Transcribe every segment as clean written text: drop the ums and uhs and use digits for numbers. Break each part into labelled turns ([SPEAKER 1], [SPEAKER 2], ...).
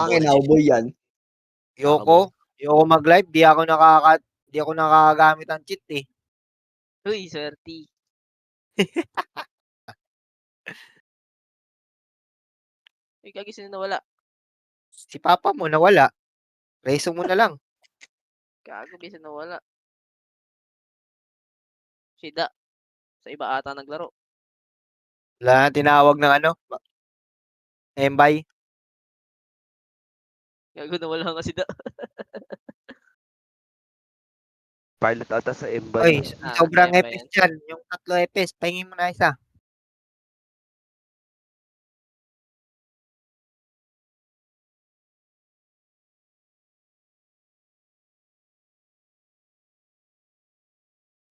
[SPEAKER 1] akin,
[SPEAKER 2] Boss.
[SPEAKER 1] cowboy yan.
[SPEAKER 3] Ayoko mag-live, di ako nakakagamit ng cheat eh.
[SPEAKER 4] Uy, swerte. Uy, kagi sino nawala?
[SPEAKER 3] Si Papa mo nawala. Reso mo na lang.
[SPEAKER 4] Gago, bisa nawala. Sida. Sa iba ata naglaro.
[SPEAKER 3] Wala na tinawag ng Embay.
[SPEAKER 4] Gago, nawala nga sida.
[SPEAKER 5] Pilot ata sa
[SPEAKER 3] Oy,
[SPEAKER 5] Embay.
[SPEAKER 3] sobrang
[SPEAKER 4] Embay
[SPEAKER 3] epis
[SPEAKER 4] yan.
[SPEAKER 3] dyan. Yung 3 epis, pahingin mo na isa.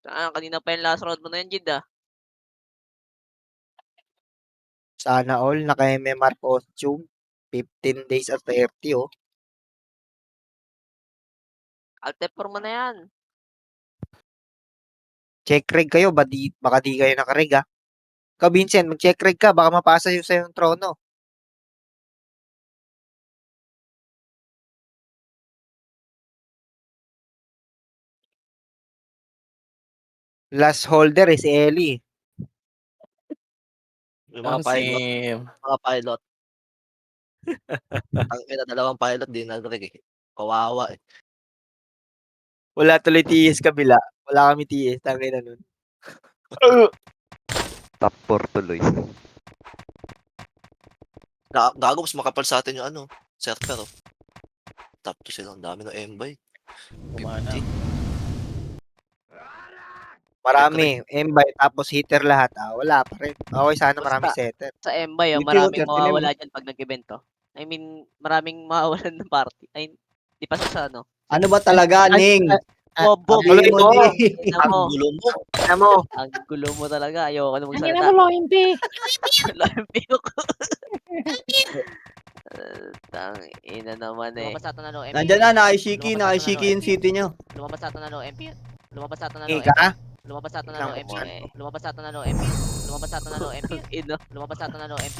[SPEAKER 4] Kanina pa yung last round mo na yan, Jid, ah.
[SPEAKER 3] Sana all, naka-MMR costume. 15 days at 30, oh.
[SPEAKER 4] Altepor mo na yan.
[SPEAKER 3] Check reg kayo, baka di kayo nakareg, ah. Ikaw, Vincent, mag-check reg ka, baka mapasa yung sa'yo yung trono. Last holder is Ellie.
[SPEAKER 2] Yung mga pilot. Ang dalawang pilot din nag-rig eh. Kawawa eh.
[SPEAKER 3] Wala tuloy TS kabila. Wala kami TS. Tangin na nun.
[SPEAKER 5] Top 4 tuloy.
[SPEAKER 2] Gago, mas makapal sa atin yung server oh. Top 2 sila, ang dami ng Embay. 50.
[SPEAKER 3] Marami. Embay, tapos hitter lahat. Wala pa rin. Okay, sana marami
[SPEAKER 4] Basta.
[SPEAKER 3] setter.
[SPEAKER 4] Sa Embay,
[SPEAKER 1] Yung
[SPEAKER 4] maraming
[SPEAKER 1] Twitter,
[SPEAKER 4] mawawala dyan pag nag-event, oh. I mean, maraming mawawalan ng party. Ay, di pa sa ano.
[SPEAKER 1] Ano ba talaga, Ning?
[SPEAKER 4] Bobo,
[SPEAKER 1] Sabihin mo,
[SPEAKER 3] mo.
[SPEAKER 1] Ning.
[SPEAKER 2] Ang gulo mo.
[SPEAKER 3] Ano mo?
[SPEAKER 4] Ang gulo mo talaga. Ayoko na
[SPEAKER 6] Ang
[SPEAKER 4] magsalita.
[SPEAKER 6] ina mo, Loimpi.
[SPEAKER 4] Loimpi ko. Ina naman eh. Lumabas ata na no, MP.
[SPEAKER 1] Nandyan na, nakishiki yung city nyo.
[SPEAKER 4] Lumabas ata na no, MP. Lumabas ata na no,
[SPEAKER 3] Hey,
[SPEAKER 4] MP.
[SPEAKER 3] ka?
[SPEAKER 4] Lumabas ata na no, MP. Lumabas ata na no, MP. Lumabas ata na no, MP. Lumabas ata na no, MP.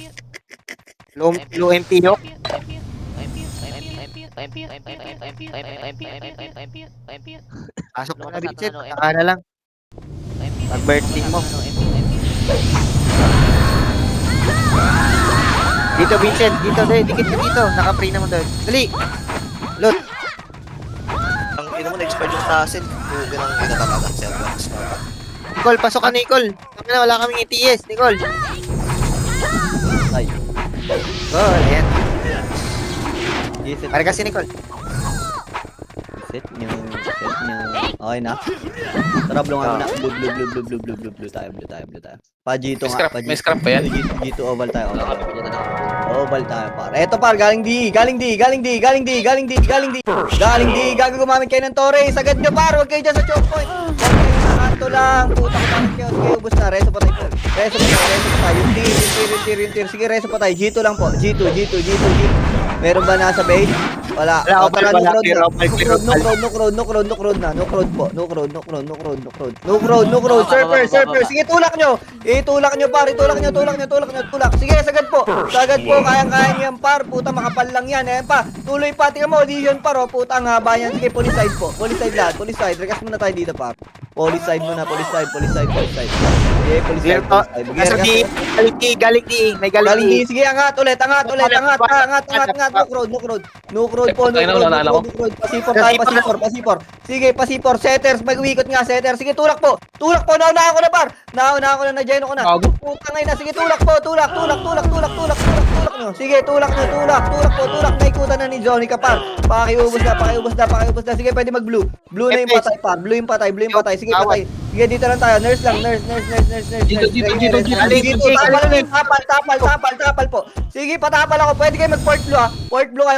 [SPEAKER 3] Low MP yok? Pasok mo na, Vincent. Saka na lang. Pag-birthday mo. Dito, Vincent. Dito, dikit ka dito. Naka-free naman doon. Dali! Lot!
[SPEAKER 2] Ang ina mo na-expired yung tasin. Huwag nang ina talaga. Server.
[SPEAKER 3] Nicole, pasok ka, Nicole. Kami na, wala kaming ETS. Nicole.
[SPEAKER 1] Ay.
[SPEAKER 3] Nicole, ayan.
[SPEAKER 1] Set
[SPEAKER 3] Pare kasi, Nicole.
[SPEAKER 1] nyo. Okay na. Tara, blungan mo na. Blue tayo. Pa G2 nga.
[SPEAKER 7] May scrap pa yan?
[SPEAKER 1] G2 oval tayo. Oval tayo, par. Eto, par. Galing D. Gago gumamit kayo ng Torres. Agad nyo, par. Huwag kayo dyan sa choke point. Kanto lang. Puta ko namin kayo. Sige, ubus na. Reso pa tayo. Yung tir. Sige, reso pa tayo. G2 lang po. G2. Meron ba nasa base? Wala.
[SPEAKER 3] Wala,
[SPEAKER 1] Tara,
[SPEAKER 3] wala.
[SPEAKER 1] no crowd na. No crowd po. No crowd. Surfer. Sige, tulak nyo. Itulak nyo, par. Tulak. Sige, sagad po. Kayang-kaya nyo yan, par. Puta, makapal lang yan. Ayan pa. Tuloy pa. Tingnan mo, audition, par. Puta, ang haba yan. Sige, police side po. Police side lahat. Request muna tayo dito, par. Police side muna. Police side. Sige, police side.
[SPEAKER 3] Nasa D. Galing D. May galing D.
[SPEAKER 1] Sige, angat ulit. Angat. No crowd po. Pasipor tayo. Sige, pasipor. Setters, mag-uwikot nga, setters. Sige, tulak po. Nauna ako na, par. Nauna ako na, na-join ako na. Puta ngayon na. Sige, tulak po. Tulak nyo. Sige, tulak. Naikutan na ni Johnny ka, par. Pakiubos na. Sige, pwede mag-blue. Blue na yung patay, par. Blue yung patay. Sige, patay. Sige, dito lang tayo. Nurse lang. Dito. Tapal po. Sige, patapal ako. Pwede kayo mag-port blue, ha.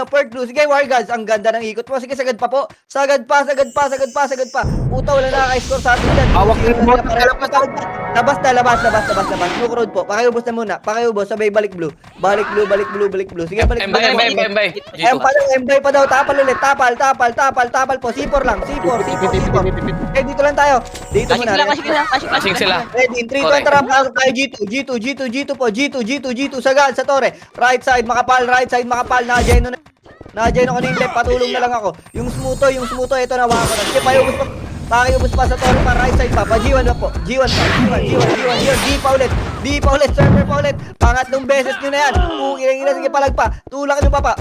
[SPEAKER 1] Port blue. Sige, Wargas. Ang ganda ng ikot mo. Sige, sagad pa po. Sagad pa. Puta, wala nakaka-score sa atin dyan.
[SPEAKER 3] Hawak yung remote.
[SPEAKER 1] Labas. No crowd po. Pakiubos na muna. Sabay balik blue. Balik blue. Sige, balik blue.
[SPEAKER 7] Embay.
[SPEAKER 1] Embay pa daw. Tapal ulit. Tapal po. C4 lang. C4. Okay, dito lang tayo. Dito muna.
[SPEAKER 7] Asing sila.
[SPEAKER 1] Ready, in 3, 2, tara, pasok tayo, G2 po, G2, sagad, sa tore, right side, makapal, naka-Geno Na-join ako na yung left, patulong na lang ako. Yung smuto, ito nawakan ko na. Sige, pakiubos pa sa torre pa, right side pa, G1 na po. G1 pa, G1. D pa ulit, server pa ulit. Pangatlong beses nyo na yan. Ilang sige, palag pa. Tulak nyo pa.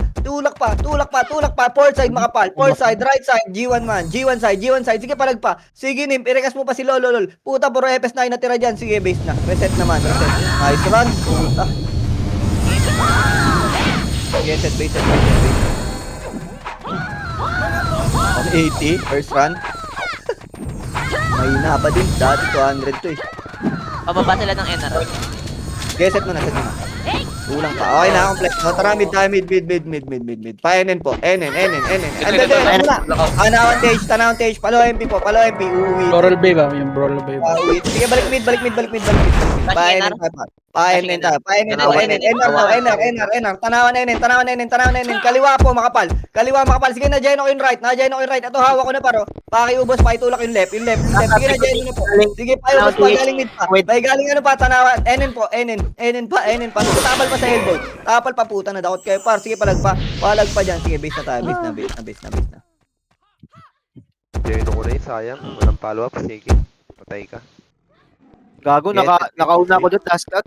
[SPEAKER 1] Tulak pa. Port side makapal. Port side, right side, G1 man. G1 side. Sige, palag pa. Sige, Nim, irekas mo pa si lol. Puta, puro FS na natira dyan. Sige, base na. Reset naman, reset. Nice run. Puta. Sige, set base. 180, first run. Mahina pa din. Dati 200 to eh.
[SPEAKER 4] Pababa sila ng NR.
[SPEAKER 1] Geset mo na. Kulang pa. Okay na, complex. No, tara, mid tayo. Mid. Pa NN po. NN. Tanawan stage. Palo MP. Uwi.
[SPEAKER 7] Floral Bay ba? Yung Floral Bay ba?
[SPEAKER 1] Uwi. Sige, balik mid. Pa NN tayo. Pa NN. NR. Tanawan NN. Kaliwa po, makapal. Sige, na-join ako yung right. Ito, hawak ko na paro. Pakiubos, pakitulak yung left. Sige, na-join mo na po. Sige, pakiubos pa. Galing mid pa. May galing ano pa, tanawan. NN pa. Tapal pa sa elbow. Tapal pa, puta na dakot kayo par. Sige, palag pa dyan. Sige, base na tayo. Base na.
[SPEAKER 5] Join ko na yun, sayang. Walang follow-up. Sige, patay ka.
[SPEAKER 3] Gago, nakauna ko doon, last cut.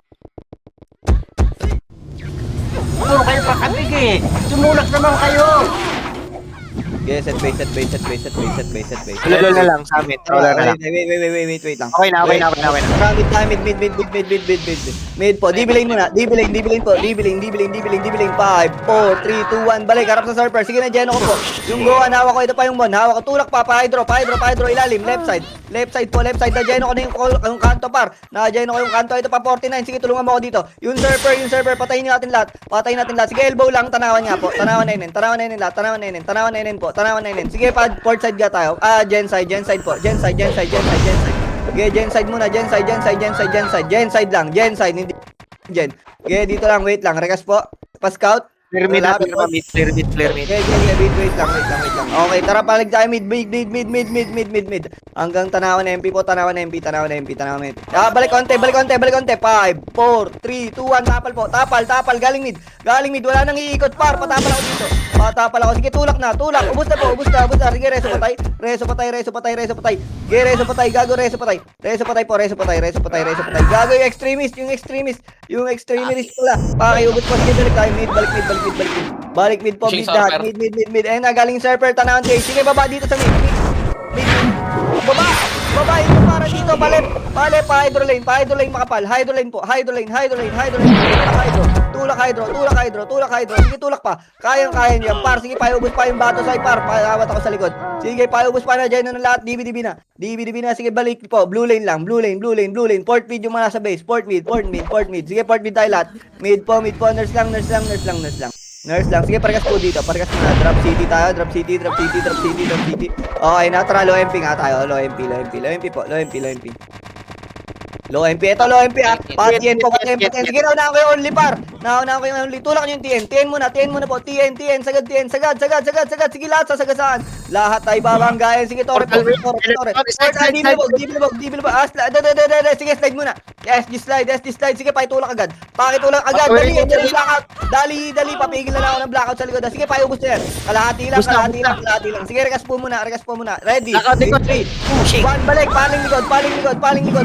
[SPEAKER 6] Puro kayo pakabig eh. Sumulak naman kayo.
[SPEAKER 1] Set base.
[SPEAKER 3] Lolo na lang sa amin. Troller na lang.
[SPEAKER 1] Wait lang.
[SPEAKER 3] Okay na.
[SPEAKER 1] Ramid tayo, mid. Mid po, D-bilane muna. D-bilane po. D-bilane. 5, 4, 3, 2, 1. Balik, harap sa surfer. Sige na, Geno ko po. Yung go, hawak ko. Ito pa yung bon. Hawak ko. Tulak pa. Pa-hydro. Ilalim. Left side. Na Geno ko na yung kanto par. Na Geno ko yung kanto. Ito pa 49. Sige, tulungan mo ako dito. Yung surfer. Patayin natin lahat. Sige, elbow lang. Tanawan nga po. Tanawan na yun po. Sige, port side ka tayo. Gen side po. Gen side. Okay, gen side muna. Gen side lang. Hindi gen. Okay, dito lang. Wait lang. Rekas po. Pa-scout.
[SPEAKER 3] Clear mid.
[SPEAKER 1] Okay, wait lang. Okay, tara, palig tayo. Mid. Hanggang tanawan na MP po. Tanawan na MP. Balik konti. 5, 4, 3, 2, 1. Tapal po. Tapal. Galing mid. Wala nang iikot par. Patapal ako dito. Sige, tulak na. Ubus na. Sige, reso patay. Sige, reso patay. Gago, reso patay. Reso patay. Gago, yung extremist pala. Pakiubos po. Sige, balik tayo. Balik mid po.
[SPEAKER 7] Pushing
[SPEAKER 1] Mid lahat.
[SPEAKER 7] surfer.
[SPEAKER 1] Mid. Ayun na, galing surfer. Tanawan stage. Sige, baba dito sa mid. Baba ito para dito. Bale, pa-hydro lane makapal. Hydro lane. Tulak hydro. Sige, tulak pa. Kaya niya. Par, sige, paubos pa yung bato side par. Pahawat ako sa likod. Sige, paubos pa na dyan na lahat. DBDB na. Sige, balik po. Blue lane. Port mid yung mga sa base. Port mid. Sige, port mid tayo lahat. Mid po. Nurse lang. Sige, parehas po dito. Parehas po na. Drop city tayo. Drop city. Okay, natara. Low MP nga tayo. Low MP po. Low MP. Ito, low MP ah. Patien po. Sige, naunahan ko yung only par. Tulak nyo yung TN. TN muna po. TN. Sagad. Sige, lahat sasagasaan. Lahat tayo babanggayan. Sige, Torre. Dibilibog. Sige, slide muna. SG slide. Sige, pakitulak agad. Dali. Dali. Papigil na lang ako ng blackout sa likod. Sige, paubos na yan. Kalahati lang. Sige, rekas po muna. Ready? 3, 2, 1. Balik. Paling likod.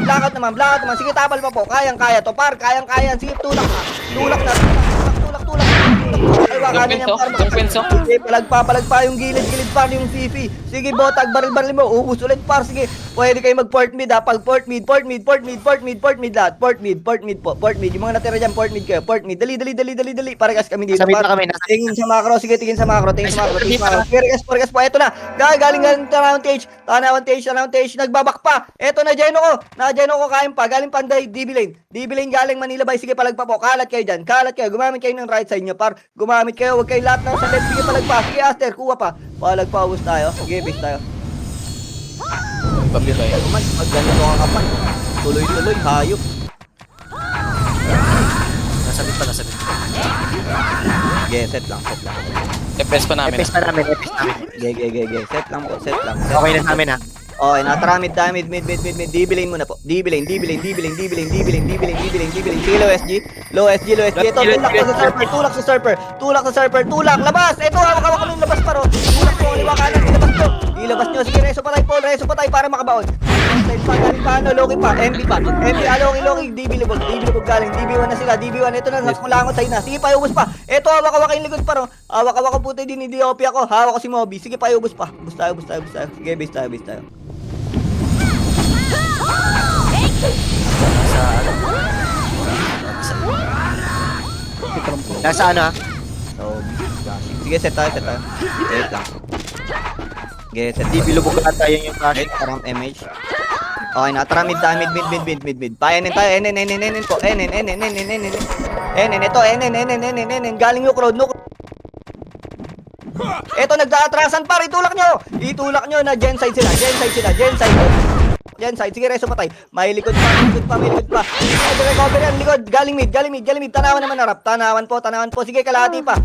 [SPEAKER 1] Blackout naman. Sige, tapal pa po. Kayang-kaya to. Par, kayang-kaya. Sige, tulak na. Ay, waka na niyan, par. Sige, palag pa yung gilid par yung Fifi. Sige, botag, baril mo. Ubus ulit, par. Sige, pwede kayo mag-port mid ha. Pag port mid lahat. Port mid po. Yung mga natira dyan, port mid kayo. Port mid. Dali. Parekas kami dito.
[SPEAKER 3] Sabit na kami.
[SPEAKER 1] Tingin sa macro. Sige, tingin sa macro. Parekas po. Eto na. Galing tanawan stage. Nagbabak pa. Eto na, Geno ko. Kain pa. Galing Panday. DB lane galing Manila Bay. Sige, palag pa po. Kalat kayo dyan. Gumamit kayo ng right side nyo, par. Huwag kayo lahat ng sa left. Sige, palag pa. Sige, Aster, kuha pa. Palag pa, ubus tayo. Sige, base tayo.
[SPEAKER 7] Pabli kayo.
[SPEAKER 1] Pag ganito ang kapan. Tuloy, hayop.
[SPEAKER 2] Nasabit pa.
[SPEAKER 1] Sige, set lang.
[SPEAKER 7] FPS pa namin.
[SPEAKER 3] Epes pa namin.
[SPEAKER 1] Ge. Set lang po.
[SPEAKER 3] Okay na sa amin ha.
[SPEAKER 1] Okay, nataramid tayo, mid. D-bilane muna po. D-bilane. Sige, low SG. Ito, tulak sa surfer. Labas! Ito, hawak patay para makabaon. Side pa, galing pa, ano, Loki pa, MB pa. MB, Loki, DB libog galing. DB1 na sila, DB1. Ito na, nasa kulangot sa'yo na. Sige, payubos pa. Ito, hawak-hawak yung likod pa, no. Hawak-hawak ko puti din, hindi OP ako. Hawak ko si Moby. Sige, payubos pa. Bus tayo. Sige, base tayo.
[SPEAKER 2] Sa ano?
[SPEAKER 3] Nasa ano ha?
[SPEAKER 1] So, sige, set tayo. Wait lang. Sige, set.
[SPEAKER 3] Di bilubog ka tayo yung flash.
[SPEAKER 1] Wait, parang MH. Okay na, tara mid tayo, mid. Pa-NN tayo, NN po. NN. Ito, NN. Galing yung crowd, no? Ito, nagda-atrasan par, itulak nyo na gen side sila. Gen side, sige, reso patay. May likod pa. Recover yan, likod, galing mid. Tanawan naman harap, tanawan po. Sige, kalahati pa,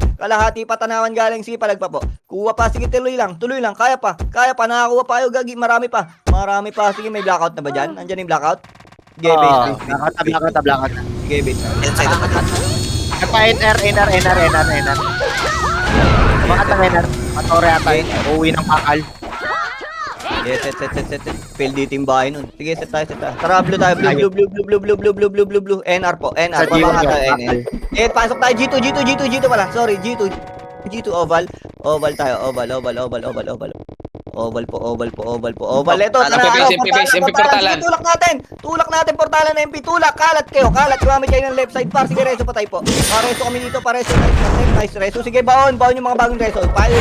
[SPEAKER 1] tanawan galing, sige, palagpa po. Kuha pa, sige, tuloy lang, kaya pa, nakakuha pa, gagi, marami pa, sige, may blackout na ba dyan? Andyan yung blackout? Sige, base.
[SPEAKER 3] Blackout.
[SPEAKER 1] Sige, base.
[SPEAKER 2] Inside na pagkat.
[SPEAKER 3] NR. Bakit ang NR? Matore ata yun. Uwi ng pakal.
[SPEAKER 1] Yes, set. PLDT yung bahay nun. Sige, set tayo. Tara, blue tayo. Blue. NR po. NR. Baba nga tayo. NR. Pasok tayo. G2 pala. Sorry, G2 oval. Oval tayo. Oval. Oval po. Ito,
[SPEAKER 7] MP portalan.
[SPEAKER 1] Tulak natin portalan na MP. Tulak, kalat kayo. Gumamit kayo ng left side par. Sige, reso patay po. Pareso kami dito. Nice reso. Sige, baon yung mga bagong reso. Payo.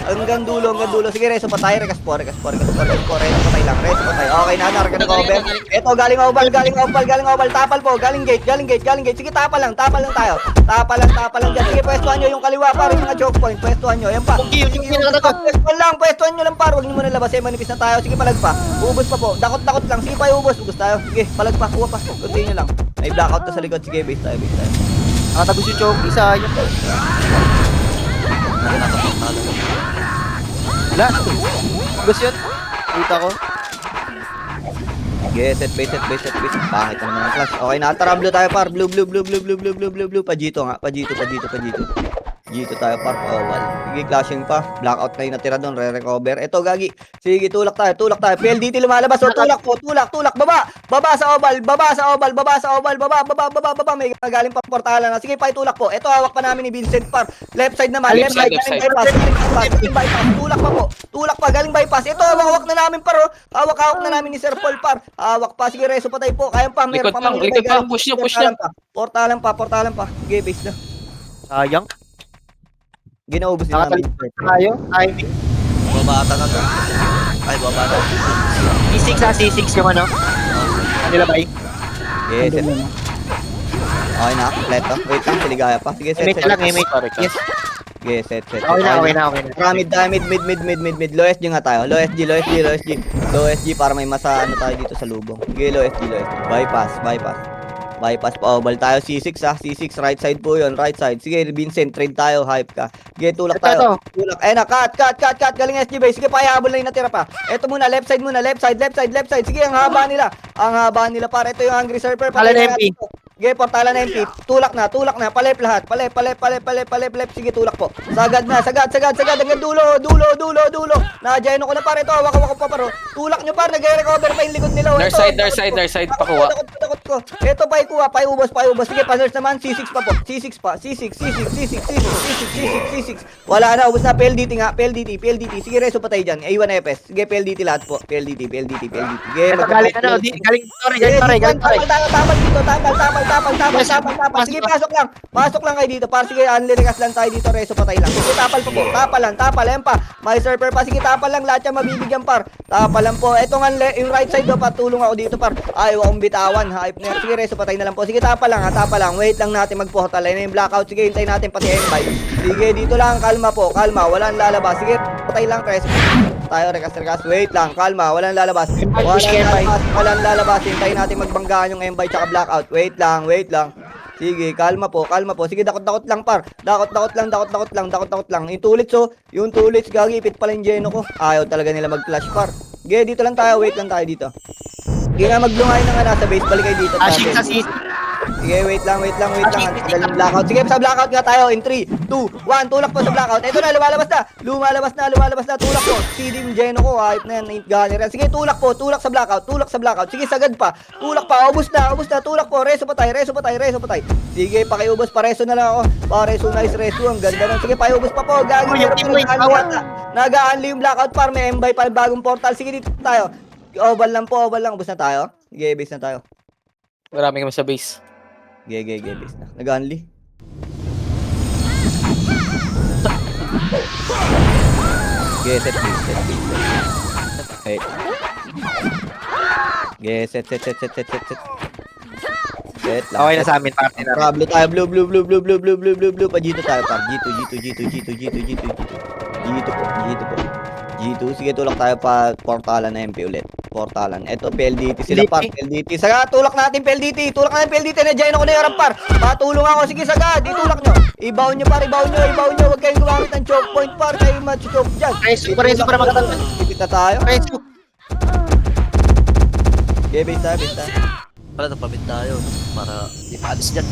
[SPEAKER 1] Hanggang dulo. Sige, reso patay. Rekas po. Reso patay lang. Okay na, narga na cover. Ito, galing oval. Tapal po. Galing gate. Sige, tapal lang tayo. Tapal lang dyan. Sige, pwestuhan nyo yung kaliwa para yung mga choke point. Pwestuhan nyo. Yan pa. Pwestuhan nyo lang par. Huwag nyo muna labas. Manipis na tayo. Sige, palag pa. Ubus pa po. Dakot lang. Sige pa, ubus tayo. Sige, palag pa. Kuha pa. Continue lang. May blackout na sa likod. Sige, base tayo.
[SPEAKER 3] Nakatagos yung choke. Isa yun. Wala. Tagos yun. Kita ko.
[SPEAKER 1] Sige, set base. Pangit naman ang clash. Okay na, tara, blue tayo par. Blue. Pajito nga. Pajito. Dito tayo par, oval. Sige, clashing pa. Blackout na yung natira doon, re-recover. Ito, gagi. Sige, tulak tayo. PLDT lumalabas. So, tulak po. Tulak. Baba sa oval. May galing pa portalan na. Sige, pa itulak po. Ito, hawak pa namin ni Vincent par. Left side naman. Left side. Galing bypass. Tulak pa. Galing bypass. Ito, hawak na namin par. Hawak na namin ni Sir Paul par. Hawak pa. Sige, reso patay po. Kaya pa. Meron pa.
[SPEAKER 7] Likod pa. Push nyo.
[SPEAKER 1] Portalan pa. Sige, base na.
[SPEAKER 3] Sayang.
[SPEAKER 1] Ginaubos din namin.
[SPEAKER 3] Tayo. Timing.
[SPEAKER 2] Babata na to. Ay, babata.
[SPEAKER 3] C6 yung ano. Kanila ba yun?
[SPEAKER 1] Yes, set. Okay na, kompleto. Wait lang, siligaya pa. Sige, set.
[SPEAKER 3] Emate lang, emate.
[SPEAKER 1] Yes. Sige, set.
[SPEAKER 3] Okay na.
[SPEAKER 1] Pyramid tayo, mid. Low SG nga tayo. Low SG para may masa ano tayo dito sa lubong. Sige, low SG. Bypass pa, oval tayo. C6 C6, right side po yun. Right side. Sige, Vincent, trade tayo. Hype ka. Sige, tulak tayo. Tulak. Ayun na, cut. Galing SG base. Sige, payahabol na yung natira pa. Ito muna, left side. Sige, ang haba nila. Para ito yung Hungry Surfer.
[SPEAKER 3] Portalan MP.
[SPEAKER 1] Sige, portalan na MP. Tulak na. Palep lahat. Palep. Sige, tulak po. Sagad. Hanggang dulo. Nakajeno ko na pare ito. Hawak ko pa paro. Tulak nyo par. Nag-recover pa yung likod nila.
[SPEAKER 7] Their side, pakuha.
[SPEAKER 1] Dakot ko. Ito pa ikuha. Paubos. Sige, pa-nurse naman. C6 pa po. C6. Wala na. Ubos na. PLDT nga. PLDT. Sige, reso patay dyan. A1 FS. Sige, PLDT lahat po. PLDT. Sige,
[SPEAKER 3] Ito galing ano. Galing Torre.
[SPEAKER 1] Tapal. Sige, pasok lang kayo dito. Para sige, unlirikas lang tayo dito. Reso patay lang. Sige, tapal pa po. Tapal. Yan pa. May surfer pa. Sige, tapal lang. Lahat yan mabibigyan par. Tapal lang po. Ito nga, yung right side do. Patulong ako dito par. Ayaw akong bitawan. Hype na. Sige, reso patay na lang po. Sige, tapal lang. Wait lang natin mag-portal. Ayun yung blackout. Sige, hintayin natin pati M-Buy. Sige, dito lang. Kalma po. Walang lalabas. Sige, patay lang. Reso tayo. Rekas. Wait lang. Kalma. Walang lalabas. Hintayin natin magbanggaan yung M-Buy tsaka blackout. Wait lang. Sige, kalma po. Sige, dakot lang par. Dakot lang. Yung tulits, gagipit pala yung Geno ko. Ayaw talaga nila mag-flash par. Sige, dito lang tayo. Wait lang tayo dito. Sige nga, maglungay na nga nasa base. Balik kayo dito.
[SPEAKER 3] Ashing sa C6.
[SPEAKER 1] Sige, wait lang. Ang tagal ng blackout. Sige, sa blackout nga tayo. In 3, 2, 1. Tulak po sa blackout. Ito na, lumalabas na. Tulak po. Seeding Geno ko. Hype na yan. Gunner yan. Sige, tulak po. Tulak sa blackout. Sige, sagad pa. Tulak pa. Ubus na. Tulak po. Reso pa tayo. Sige, pakiubos. Pareso na lang ako. Pareso, nice reso. Ang ganda lang. Sige, pakiubos pa po. Gagi. Nag-aanli yung blackout par. May embay pa. Bagong portal. Sige, dito tayo. Oval lang. Ubus na tayo. Sige, base na tayo.
[SPEAKER 7] Marami kami sa base.
[SPEAKER 1] Base na. Nag-unli. Set. Wait. Set. Set lang.
[SPEAKER 3] Okay na sa amin, party na.
[SPEAKER 1] Pablo tayo. Blue. Pajito tayo, par. Gito po. G2. Sige, tulak tayo pa portalan na MP ulit. Portalan. Eto, PLDT sila, par. PLDT. Saga, tulak natin PLDT. Na-join ako na yung par. Patulong ako. Sige, saga. Di tulak nyo. Ibaw nyo, par. Ibaw nyo. Huwag kayong gumamit ng choke point, par. Kayo match-choke dyan.
[SPEAKER 3] Preso para magkatapos.
[SPEAKER 1] Ipit na tayo.
[SPEAKER 3] Preso.
[SPEAKER 1] Okay, base tayo.
[SPEAKER 2] Para napabit tayo. Para di paalis dyan.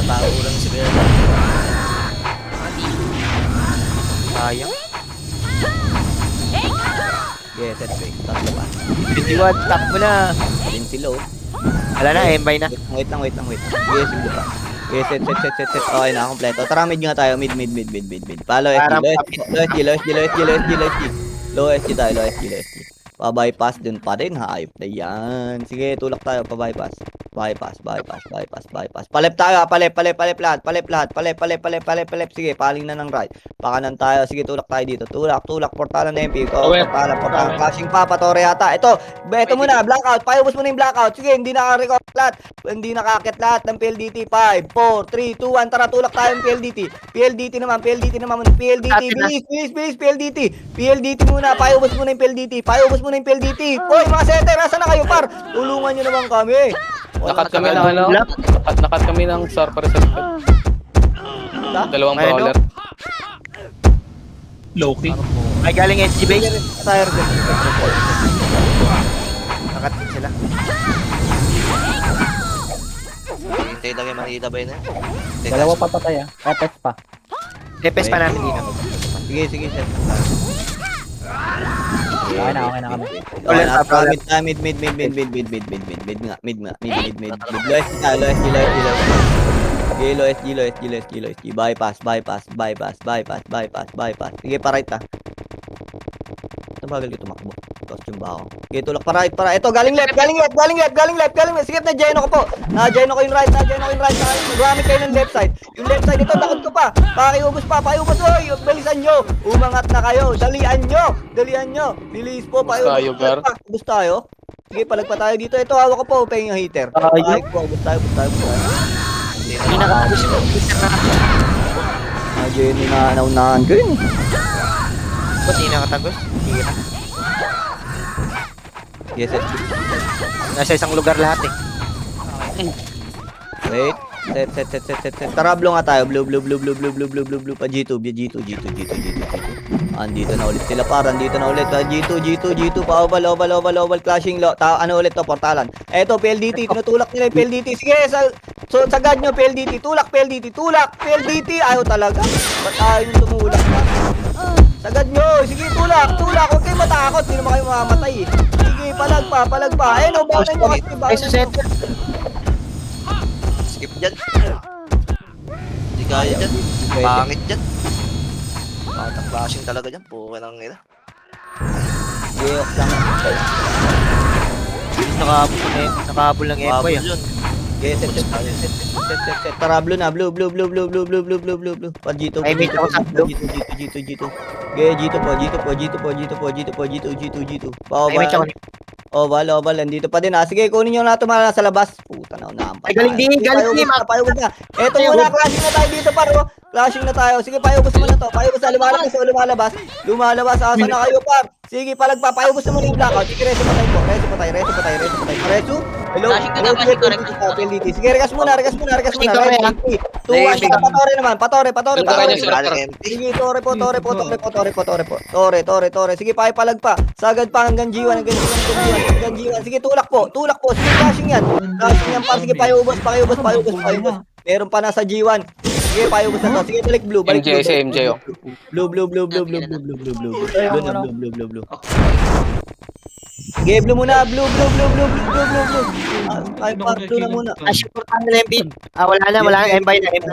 [SPEAKER 2] Natao lang si Bella.
[SPEAKER 3] Sayang.
[SPEAKER 1] Okay, set base. Tatlo pa.
[SPEAKER 3] 51, stop mo na.
[SPEAKER 1] Din sila, oh.
[SPEAKER 3] Wala na, embay na.
[SPEAKER 1] Wait lang. Yes, sige pa. Yes, set. Okay na, kompleto. Tara, mid nga tayo. Mid. Palo, Low SG tayo. Pa-bypass dun pa rin, hayop na yan. Sige, tulak tayo, pa-bypass. Bypass. Palep tayo, palep lahat. Sige, paling na ng right. Pakanan tayo. Sige, tulak tayo dito. Tulak. Portalan na MP. Portalan. Flashing pa, patore yata. Ito muna, blackout. Payubos mo na yung blackout. Sige, hindi naka-record lahat. Hindi nakakit lahat ng PLDT. 5, 4, 3, 2, 1. Tara, tulak tayo ng PLDT. PLDT naman. Bilis, PLDT muna. Payubos mo na yung PLDT. Hoy, mga setter, nasa na kayo, par? Tulungan nyo naman kami.
[SPEAKER 7] Nakat kami ng ano? Nakat kami ng Sorcerer sa likod. Dalawang
[SPEAKER 3] Ayun,
[SPEAKER 7] brawler.
[SPEAKER 6] Loki.
[SPEAKER 3] Ay, galing SG base.
[SPEAKER 1] Tire ko.
[SPEAKER 3] Nakat din sila.
[SPEAKER 2] Hintay lang yung makikita ba yun eh?
[SPEAKER 8] Dalawa pa patay ah. Epes pa.
[SPEAKER 3] Epes pa namin dito.
[SPEAKER 1] Sige, set.
[SPEAKER 8] Okay na kami.
[SPEAKER 1] Okay na, mid. Low SG. Bypass. Sige, pa right, Nabagal ko tumakbo. Costume ba ako? Okay, tulak pa right. Ito, galing left. Sige, na-join ako po. Na-join ako yung right. Magamit kayo ng left side. Yung left side ito, takot ko pa. Pakiubos. Oy, bilisan nyo. Umangat na kayo. Dalian nyo. Bilis po, pakiubos. Ubus tayo. Sige, palag pa tayo dito. Ito, hawak ko po. Paying yung heater. Ubus tayo.
[SPEAKER 3] Hindi nakapagos yung computer na.
[SPEAKER 1] Na-join na naunahan ko yun.
[SPEAKER 3] Ba't hindi nakatagos? Hira.
[SPEAKER 1] Yes,
[SPEAKER 3] Nasa isang lugar lahat eh.
[SPEAKER 1] Wait. Set. Tarablo nga tayo. Blue. Pa G2. Andito na ulit sila, par. G2. Pa oval. Clashing low. Ano ulit to? Portalan. Eto, PLDT. Tinutulak nila yung PLDT. Sige, sagad nyo, PLDT. Tulak. PLDT. Ayaw talaga. Ba't ayaw nyo tumulak pa? Sagad nyo. Sige, tulak. Huwag kayo matakot. Hindi naman kayo mamamatay eh. Sige, palag pa. Ayun, bawanan nyo kasi.
[SPEAKER 3] Ay, susetter.
[SPEAKER 2] Skip dyan. Hindi kaya dyan. Pangit dyan. Batang flashing talaga dyan. Puka lang nila.
[SPEAKER 1] Sige, lang.
[SPEAKER 3] Nakahabol ng Emboy ah.
[SPEAKER 2] Yun.
[SPEAKER 1] Okay, set. Tarablo na. Blue. Pa G2.
[SPEAKER 3] Ay, may ako sa blue.
[SPEAKER 1] G2. Okay, G2 po. Pa
[SPEAKER 3] Ay, may tsaka.
[SPEAKER 1] oval. Nandito pa din ha. Sige, kunin nyo na ito mga nasa labas. Puta na, unahan pa.
[SPEAKER 3] Ay, galing din.
[SPEAKER 1] Payubos na. Eto muna, clashing na tayo dito, paro. Clashing na tayo. Sige, payubos mo na to. Lumalabas. Asa na kayo, par? Sige, palagpapaubos na muna yung blackout. Sige, reso patay po. Reso patay. Reso. Hello.
[SPEAKER 4] Flashing ka na,
[SPEAKER 1] Hello,
[SPEAKER 4] flashing ka rin.
[SPEAKER 1] PLDT. Sige, regas muna.
[SPEAKER 3] Sige, Torre, ah.
[SPEAKER 1] 2-1. Patore naman. Patore.
[SPEAKER 2] Galing MP.
[SPEAKER 1] Sige, Tore po. Sige, palag pa. Sagad pa hanggang G1. Sige, tulak po. Sige, flashing yan. Par. Sige, pakiubos. Meron pa nasa G1. Sige, pakiubos na to. Sige, balik blue.
[SPEAKER 7] MJ, si MJ, oh.
[SPEAKER 1] Blue. Sige, blue muna. Blue. Ay, par blue na muna.
[SPEAKER 3] Supportan nila yung beat. Wala na. Embay na.
[SPEAKER 1] Dito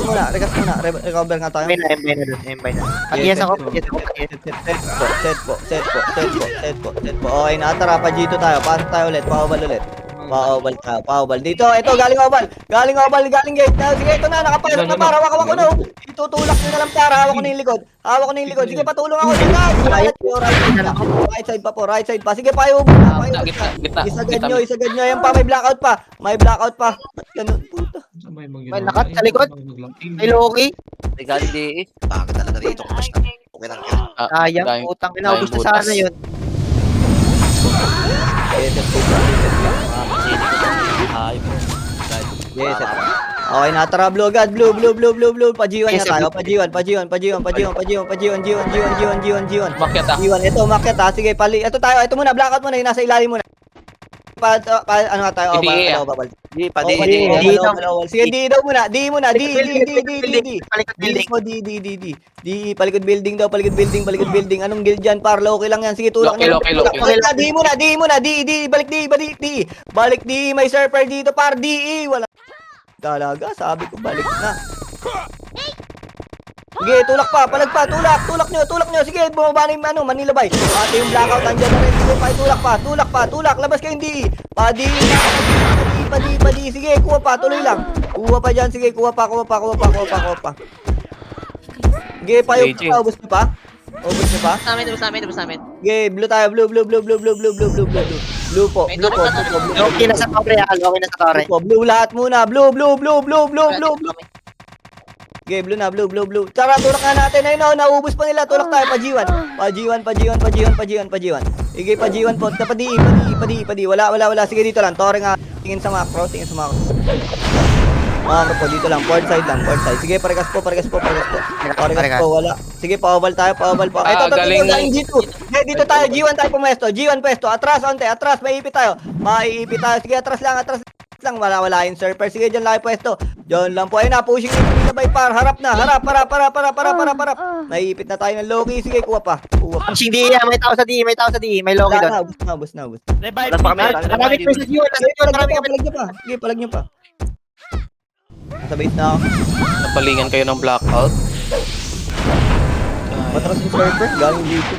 [SPEAKER 1] muna. Regas muna. Recover nga tayo.
[SPEAKER 3] Embay na. Pag-yes ako.
[SPEAKER 1] Set po. Okay na, tara, pa-G2 tayo. Pasok tayo ulit, pa-oval ulit. Pa-oval. Dito, ito, galing oval, gate. Sige, ito na, nakapasok na para. Hawak ko na. Itutulak nyo na lang para. Hawak ko na yung likod. Sige, patulong ako. Sige, right side pa. Sige, pa-oval na.
[SPEAKER 7] Gitna.
[SPEAKER 1] Isagad nyo. Yan pa, may blackout pa. Ganun, puta.
[SPEAKER 3] May nakat sa likod. May Loki.
[SPEAKER 2] May galing DE. Bakit talaga dito? Kumas na. Okay lang yan.
[SPEAKER 3] Sayang, putang ina. Ubus na sana yun.
[SPEAKER 1] Yes, okay na, tara, blue agad. Blue. Pa-G1 na tayo. Pa-G1.
[SPEAKER 7] Makyat ah.
[SPEAKER 1] G1, ito, umakyat ha. Sige, ito tayo. Ito muna, blackout muna. Yung nasa ilalim muna. Ano nga tayo?
[SPEAKER 7] DE,
[SPEAKER 1] Babal.
[SPEAKER 2] Di,
[SPEAKER 1] Sige, D daw muna. D. Palikod building daw. Anong guild dyan? Loki lang yan. Sige, tulak
[SPEAKER 7] Loki.
[SPEAKER 1] D muna. Balik D. May surfer dito, par. D. Wala. Talaga, sabi ko, balik na. Sige, tulak pa, palag pa, tulak nyo. Sige, bumaba na yung Manila Bay. Pati yung blackout, andyan na rin. Sige, tulak. Labas kayo, hindi. Padi. Sige, kuha pa, tuloy lang. Kuha pa dyan, sige, kuha pa. Sige, ubos nyo pa.
[SPEAKER 4] Sa amin.
[SPEAKER 1] Sige, blue tayo, blue po.
[SPEAKER 3] Loki na sa torre.
[SPEAKER 1] Blue lahat muna, blue. Okay, blue na, blue. Tara, tulak nga natin. Ayun, naubos pa nila. Tulak tayo, pa-G1. Sige, pa-G1 po. Padi. Wala. Sige, dito lang. Tore nga. Tingin sa macro. Macro po, dito lang. Port side. Sige, paregas po. Paregas po, wala. Sige, pa-oval tayo, pa. Ito,
[SPEAKER 7] galing
[SPEAKER 1] G2. Dito tayo, G1 tayo pumesto. Atras, may ipit tayo. Sige, atras lang. Wala yung surfer. Sige, dyan lang pwesto. Dyan lang po. Ayun na, pushing na by par. Harap. Para. Naiipit na tayo ng Loki. Sige, kuha pa.
[SPEAKER 3] Pushing D, may tao sa D. May Loki doon.
[SPEAKER 1] Ubus na.
[SPEAKER 2] Wala pa kami.
[SPEAKER 3] Marami ko sa G1.
[SPEAKER 1] Sige, palag nyo pa. Nasa base na ako.
[SPEAKER 7] Napalingan kayo ng blackout.
[SPEAKER 1] Matras yung surfer. Galing dito.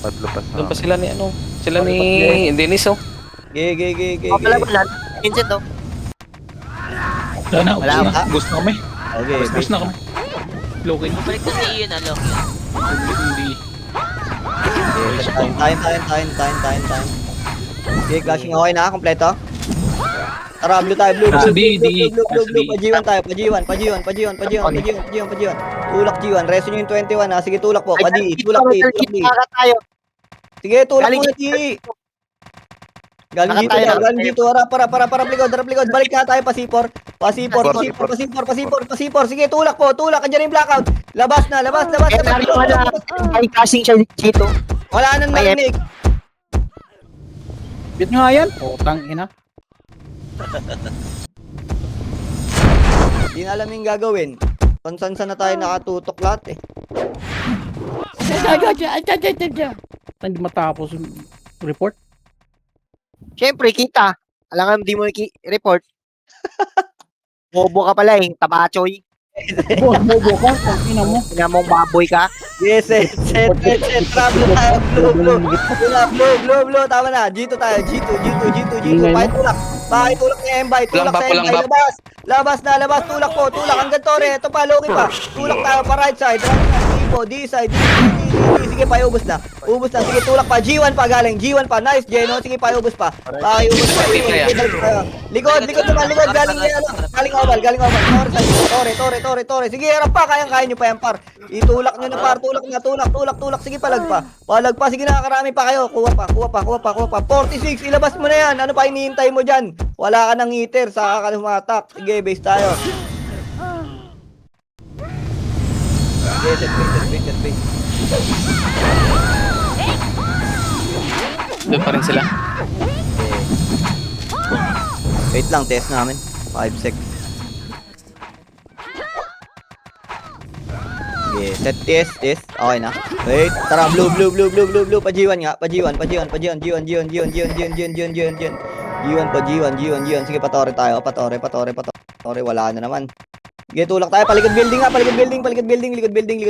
[SPEAKER 5] Padlupas
[SPEAKER 7] Doon
[SPEAKER 5] na.
[SPEAKER 7] pa sila ni Dennis, oh.
[SPEAKER 1] Ge.
[SPEAKER 3] Wala. Vincent, oh. Wala.
[SPEAKER 6] Gusto kami.
[SPEAKER 1] Okay,
[SPEAKER 6] Gusto na kami. Loki.
[SPEAKER 4] Balik na si Ian, Loki.
[SPEAKER 1] Time. Okay, clashing okay na, kompleto. Tara, blue tayo, blue.
[SPEAKER 6] Nasa D.
[SPEAKER 1] Pa-G1 tayo, pa-G1. Tulak G1, reso nyo yung 21 ha. Sige, tulak po, pa-D. Tulak D.
[SPEAKER 3] tayo.
[SPEAKER 1] Sige, tulak muna D. Galing dito. Para, likod. Balik nga tayo, pasipor. Sige, tulak po, andyan yung blackout. Labas na.
[SPEAKER 3] Ay, casing siya dito.
[SPEAKER 1] Wala nang narinig.
[SPEAKER 8] Bit nyo nga yan. Putang ina.
[SPEAKER 1] Hindi na alam yung gagawin. Saan na tayo nakatutok lahat eh.
[SPEAKER 8] Hindi matapos yung report.
[SPEAKER 3] Siyempre, kita. Alam nga, hindi mo report. Bobo ka pala eh. Tabachoy.
[SPEAKER 8] Bobo ka. Pag ina mo.
[SPEAKER 3] Ina mong baboy ka.
[SPEAKER 1] Yes, set. Blue tayo, blue. Tama na. G2 tayo. G2. Pakitulak ni Embay. Tulak sa
[SPEAKER 7] Pulang
[SPEAKER 1] Embay.
[SPEAKER 7] back.
[SPEAKER 1] Labas. Tulak po. Tulak hanggang Tore. Ito pa, Loki pa. Tulak tayo pa right side. D side. Sige, paubos na. Ubos na. Sige, tulak pa. G1 pa galing. G1 pa. Nice, Geno. Sige, paubos pa. Paubos pa. Likod naman. Likod. Galing Galing oval. Tore. Sige, harap pa. Kaya nyo pa yan, par. Itulak nyo na, par. Tulak. Sige, palag pa. Sige, nakakarami pa kayo. Kuha pa. 46. Ilabas mo na yan. Ano pa hinihintay mo dyan? Wala ka ng heater. Saka ka humatak. Sige, base tayo. Set base.
[SPEAKER 7] Doon pa rin sila.
[SPEAKER 1] Wait lang, test namin. 5 sec. Okay, set test. Okay na. Wait, tara, blue. Pa G1 nga. G1. Sige, patore tayo. Patore, wala na naman. Sige, tulak tayo. Palikod building. Likod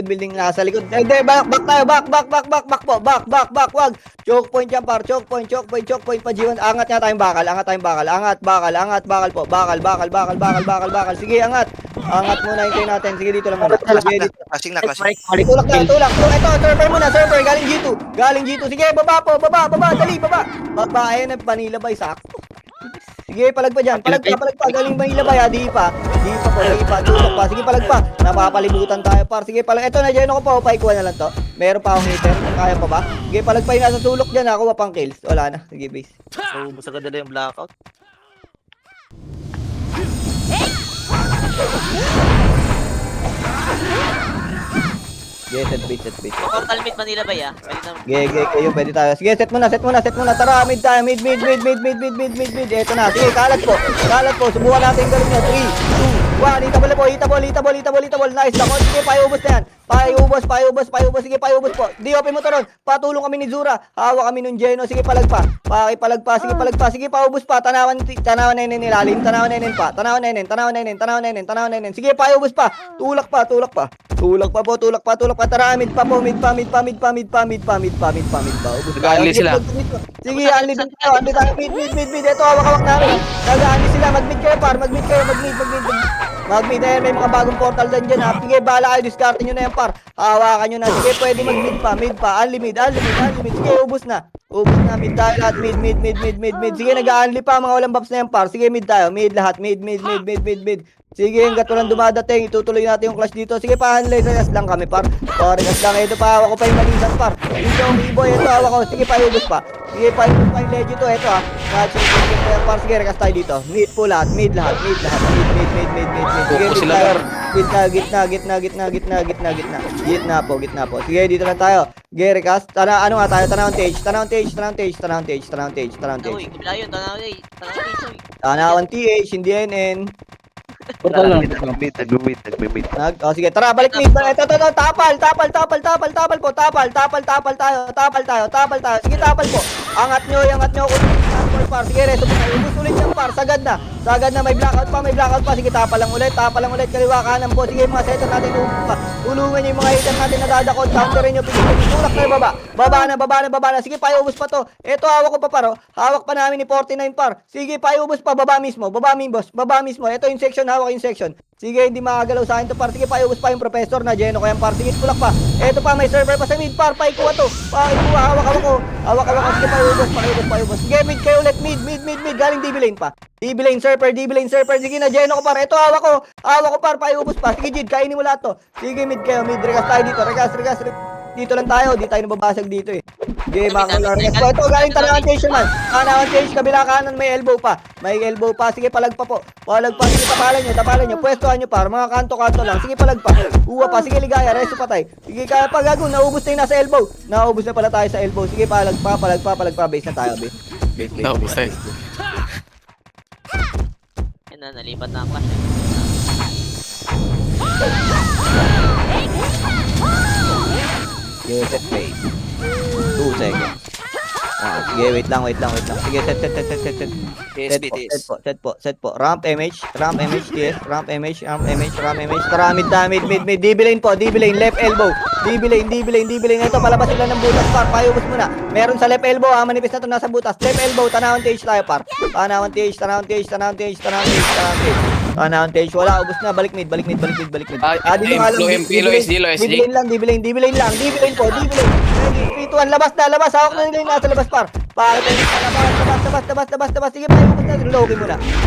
[SPEAKER 1] building. Nasa likod. Hindi, back tayo. Back po. Back. Wag. Choke point yan, par. Choke point. Pa G1. Angat nga tayong bakal. Angat, bakal po. Bakal. Sige, angat. Angat muna, hintayin natin. Sige, dito lang muna. Sige, dito.
[SPEAKER 2] Clashing.
[SPEAKER 1] Tulak. Ito, surfer muna. Galing G2. Sige, baba po. Baba. Dali, baba. Ayun, panila ba? Sakto. Sige, palag pa dyan. Palag pa. Galing Manila ba? Di pa po. Tulak pa. Sige, palag pa. Napapalibutan tayo, par. Sige, palag. Ito, na-geno ko pa. Paikuha na lang to. Meron pa akong hitter. Kaya pa ba? Sige, palag pa yung nasa sulok dyan. Ako pang kills. Wala na. Sige, base.
[SPEAKER 2] So, basta kadala yung blackout.
[SPEAKER 1] Sige, set base.
[SPEAKER 4] Portal mid Manila ba ya? Pwede na.
[SPEAKER 1] Kayo, pwede tayo. Sige, set muna. Tara, mid tayo. Mid. Eto na. Sige, kalat po. Subukan natin yung galing niya. 3, 2, 1. Hitable. Nice. Dako. Sige, paubos na yan. Paubos. Sige, paubos po. Di-open mo to ron. Patulong kami ni Zura. Hawak kami nung Geno. Sige, palag pa. Sige, palag pa. Sige, paubos pa. Tanawan na yun nilalim. Tanawan na yun. Sige, paubos pa. Tulak pa. Tara, mid pa. Ubos
[SPEAKER 7] Nag-unli sila.
[SPEAKER 1] Sige, unli din tayo. Mid. Ito, hawak namin. Nag-unli sila. Mag-mid kayo, par. Mag-mid. Mag-mid. Ayan, may mga bagong portal dyan ha. Sige, bahala kayo. Discarte nyo na yan, par. Hawakan nyo na. Sige, pwede mag-mid pa. Unli. Sige, ubos na. Mid tayo lahat. Mid. Sige, nag-unli pa. Mga walang buffs na yan, par. Sige, mid tayo. Mid lahat. Mid. Sige, hanggat walang dumadating, itutuloy natin yung clash dito. Sige, rekas lang kami, par. Rekas lang. Ito, hawak ko pa yung malisan, par. Dito, B-boy, ito, hawak ko. Sige, paubos pa yung legit to. Ito, ha. Par, sige, rekas tayo dito. Mid po lahat. Mid. Sige,
[SPEAKER 7] Sila,
[SPEAKER 1] tayo.
[SPEAKER 7] par.
[SPEAKER 1] Gitna po. Sige, dito lang tayo. Sige, rekas. Ano nga tayo? Tanawang stage.
[SPEAKER 4] Uy, kabila yun.
[SPEAKER 1] Tanawang TH, hindi NN.
[SPEAKER 8] Portal lang.
[SPEAKER 5] Nag-mid.
[SPEAKER 1] Sige, tara, balik mid. Ito, tapal po. Tapal tayo. Sige, tapal po. Angat nyo. Par. Sige, reto po. Ubus ulit yan, par. Sagad na. May blackout pa. Sige, tapal lang ulit. Kaliwa kanan po. Sige, mga setter natin. Tulungan nyo yung mga hitter natin na dadakot. Counterin nyo. Tulak na baba. Baba na. Sige, paiubos pa to. Ito, hawak ko pa, paro. Hawak pa namin ni 49, par. Sige, paiubos pa. Baba mismo. Ito yung section. Hawak yung section. Sige, hindi makagalaw sa akin to, par. Sige, paiubos pa yung professor na Geno ko yan, par. Sige, tulak pa. Ito pa, may server pa sa mid, par. Paikuha to. Hawak ko. Sige, paiubos. Sige, mid kayo ulit. Mid. Galing DB lane pa. DB lane server. Sige na, Geno ko, par. Ito, hawak ko, par. Paiubos pa. Sige, Jid, kainin mo lahat to. Sige, mid kayo. Rekas tayo dito. Rekas. Dito lang tayo. Di tayo nababasag dito eh. Sige, mga rekas. Ito, galing Tanawang Chase man. Tanawang Chase, kabila kanan, may elbow pa. Sige, palag pa po. Sige, tapalan nyo. Pwestuhan nyo, par. Mga kanto-kanto lang. Sige, palag pa. Uwa pa. Sige, ligaya. Resto patay. Sige, kaya pa gago. Naubos na yung nasa elbow. Naubos na pala tayo sa elbow. Sige, palag pa. Base na tayo, base.
[SPEAKER 7] Naubos tayo.
[SPEAKER 4] Yan na, nalipat na ang clash.
[SPEAKER 1] Sige, set base. 2 seconds. Sige, wait lang. Sige, set po. Ramp MH, TS, ramp MH. Tara, mid. DB lane po, left elbow. DB lane. Ito, palabas sila ng butas, par. Payubos muna. Meron sa left elbow, manipis na to nasa butas. Left elbow, Tanawang TH tayo, par. Tanawang TH. Advantage, wala, ubos na, balik mid.
[SPEAKER 7] Ah,
[SPEAKER 1] Di mo alam,
[SPEAKER 7] low MP, low SG, low SG.
[SPEAKER 1] D-bilin lang, D-bilin po. Ready, 3, 2, 1, labas, hawak na nila yung nasa labas, par. Pakita nyo, labas. Sige, paiubos na,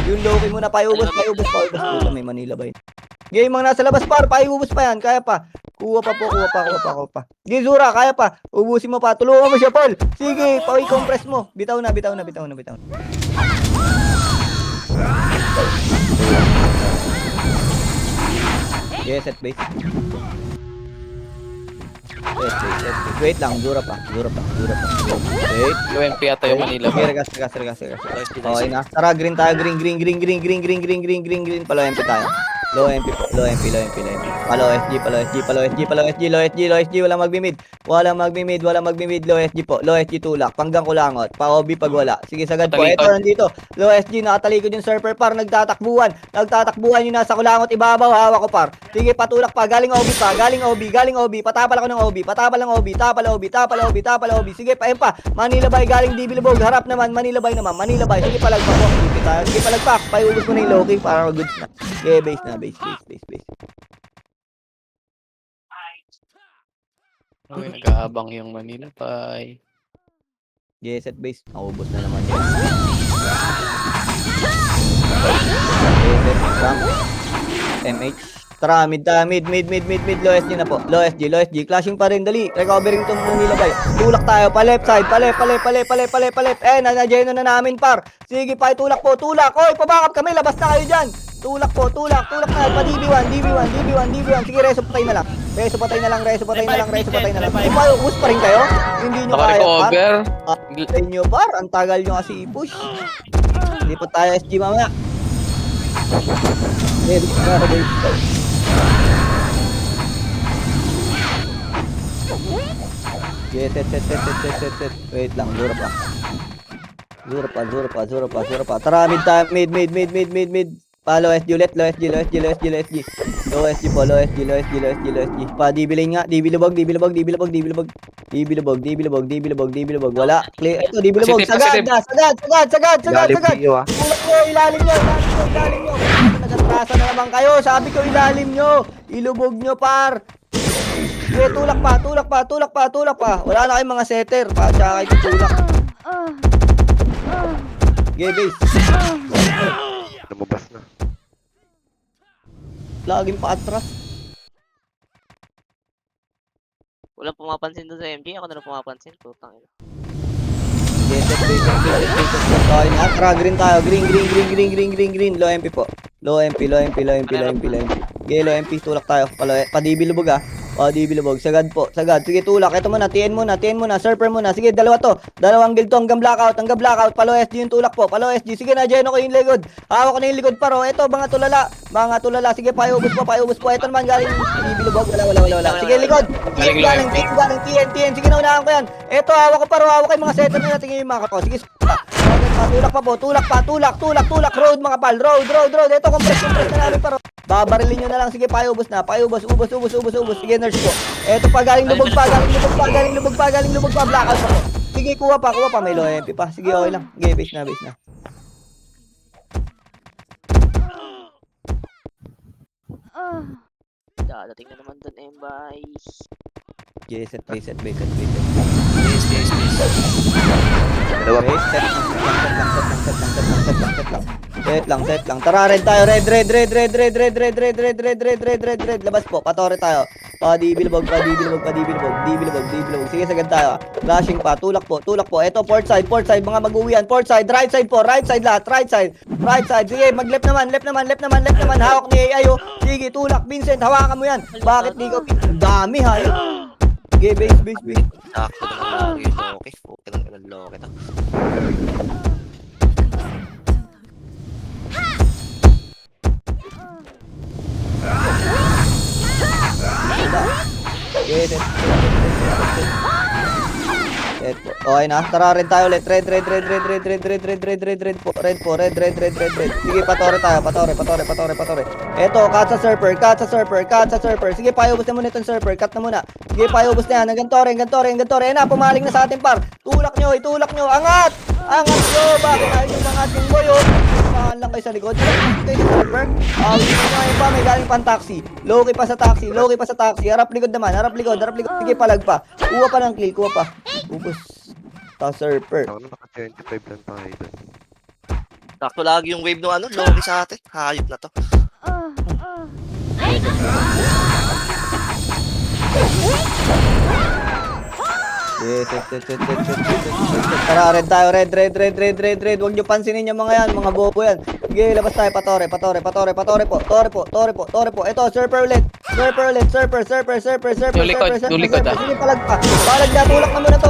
[SPEAKER 1] yung low-key muna, paiubos. Puta, may Manila ba yun? Sige, yung mga nasa labas, par, paiubos pa yan, kaya pa. Kuha pa. Sige, Zura, kaya pa. Ubusin mo pa, tulungan mo siya, Paul. Sige, pa-compress mo. Bitaw na. Yes, set base. Yes, base. Wait lang, Zura pa. Wait.
[SPEAKER 7] Low MP ata yung Manila.
[SPEAKER 1] Okay, regas. Okay na. Tara, green tayo. Green. Palo MP tayo. Low MP. Palo SG. Walang magbimid. Low SG po. Low SG tulak. Panggang kulangot. Pa-OB pag wala. Sige, sagad po. Ito, nandito. Low SG, nakatalikod yung surfer par. Nagtatakbuhan yung nasa kulangot. Ibabaw, hawak ko par. Sige, patulak pa. Galing OB. Patapal ako ng OB. Tapal OB. Sige, pa. Manila Bay, galing Dibilibog. Harap naman, Manila Bay. Sige, palagpak po. Sige, palagpak. Paiubos mo na yung low-key para mag-goods na. Okay, base na. Base.
[SPEAKER 7] Okay, nag-aabang yung Manila Bay.
[SPEAKER 1] Yes, set base. Naubos na naman yan. MH. Tara, mid. Low SG na po. Low SG. Clashing pa rin. Dali. Recovering itong Manila Bay. Tulak tayo. Pa left side. Pa left. Na-geno na namin, par. Sige, pa itulak po. Oy, pabakap kami. Labas na kayo dyan. Tulak na. Pa DB1. Sige, reso patay na lang. Ubus pa rin kayo? Hindi nyo kaya, par.
[SPEAKER 7] Naka-recover.
[SPEAKER 1] Sa inyo, par. Ang tagal nyo kasi i-push. Hindi pa tayo SG mamaya. Set. Wait lang, Zura pa. Tara, mid tayo. Mid. Low SG ulit. Low SG po. Pa, dibilin nga. Dibilibog. Wala. Clear. Ito, dibilibog. Sagad.
[SPEAKER 5] Galing PO ah.
[SPEAKER 1] Tulak nyo, ilalim nyo. Nagatrasa na naman kayo. Sabi ko, ilalim nyo. Ilubog nyo, par. Okay, tulak pa. Wala na kayong mga setter. Tsaka kayo tulak. Okay, base.
[SPEAKER 5] Lumabas na.
[SPEAKER 1] Laging pa atras.
[SPEAKER 4] Walang pumapansin doon sa MJ, ako na lang pumapansin. Putang ina.
[SPEAKER 1] Yes, base. Okay, na. Green tayo. Green. Low MP po. Low MP. Okay, low MP. Tulak tayo. Padibilubog ah. Dibilubog. Sagad po. Sige, tulak. Ito muna. TN muna. Surfer muna. Sige, dalawa to. Dalawang guild to. Hanggang blackout. Palo SG yung tulak po. Sige na, Jeno ko yung likod. Hawak ko na yung likod paro. Ito, mga tulala. Sige, paiubos po. Ito naman galing dibilubog. Wala. Sige, likod. Galing TN. Sige, naunahan ko yan. Ito, hawak ko paro. Hawak ko yung mga setter nila. Tingin yung mga ko. Sige, tulak pa. Road, mga pal. Road. Ito, compress na namin paro. Babarilin nyo na lang. Sige, paiubos na. Ubos. Sige, nurse po. Eto pa, galing lubog pa. Blackout pa po. Sige, kuha pa. May low MP pa. Sige, okay lang. Sige, base na.
[SPEAKER 4] Dadating na naman doon, Embay.
[SPEAKER 1] Okay, set base.
[SPEAKER 5] Dalawa pa.
[SPEAKER 1] Set lang. Tara, red tayo. Red. Labas po. Patore tayo. Dibilbog. Sige, sagad tayo. Flashing pa. Tulak po. Ito, port side. Mga mag-uwian. Port side. Right side po. Right side lahat. Right side. Sige, mag-left naman. Hawak ni AI. Sige, tulak. Vincent, hawakan mo yan. Bakit di ko? Dami ha. Sige, base.
[SPEAKER 2] Sakto naman lagi yung Loki. Okay lang yung Loki to.
[SPEAKER 1] Yes, okay na. Tara, red tayo ulit. Red po. Sige, patore tayo. Patore. Eto, cut sa surfer. Sige, paiubos na muna itong surfer. Cut na muna. Sige, paiubos na yan. Hanggang tore. Na, pumaling na sa ating par. Itulak nyo. Angat! Angat nyo! Bakit ayaw nyo mangat yung boyo? Saan lang kayo sa likod? Kayo sa server? Ngayon pa, may galing pang taxi. Loki pa sa taxi, Loki pa sa taxi. Harap likod naman, harap likod. Sige, palag pa. Kuha pa ng kill, kuha pa. Ubus. Sa server.
[SPEAKER 5] Ako na naka 25 lang tayo doon.
[SPEAKER 2] Sakto lagi yung wave ng ano, Loki sa atin. Hayop na to.
[SPEAKER 1] Yes. Tara, red tayo. Red. Huwag nyo pansinin yung mga yan, mga bobo yan. Sige, labas tayo. Patore po. Tore po. Ito, surfer ulit. Surfer.
[SPEAKER 7] Yung likod, ah.
[SPEAKER 1] Sige, palag pa. Palag na,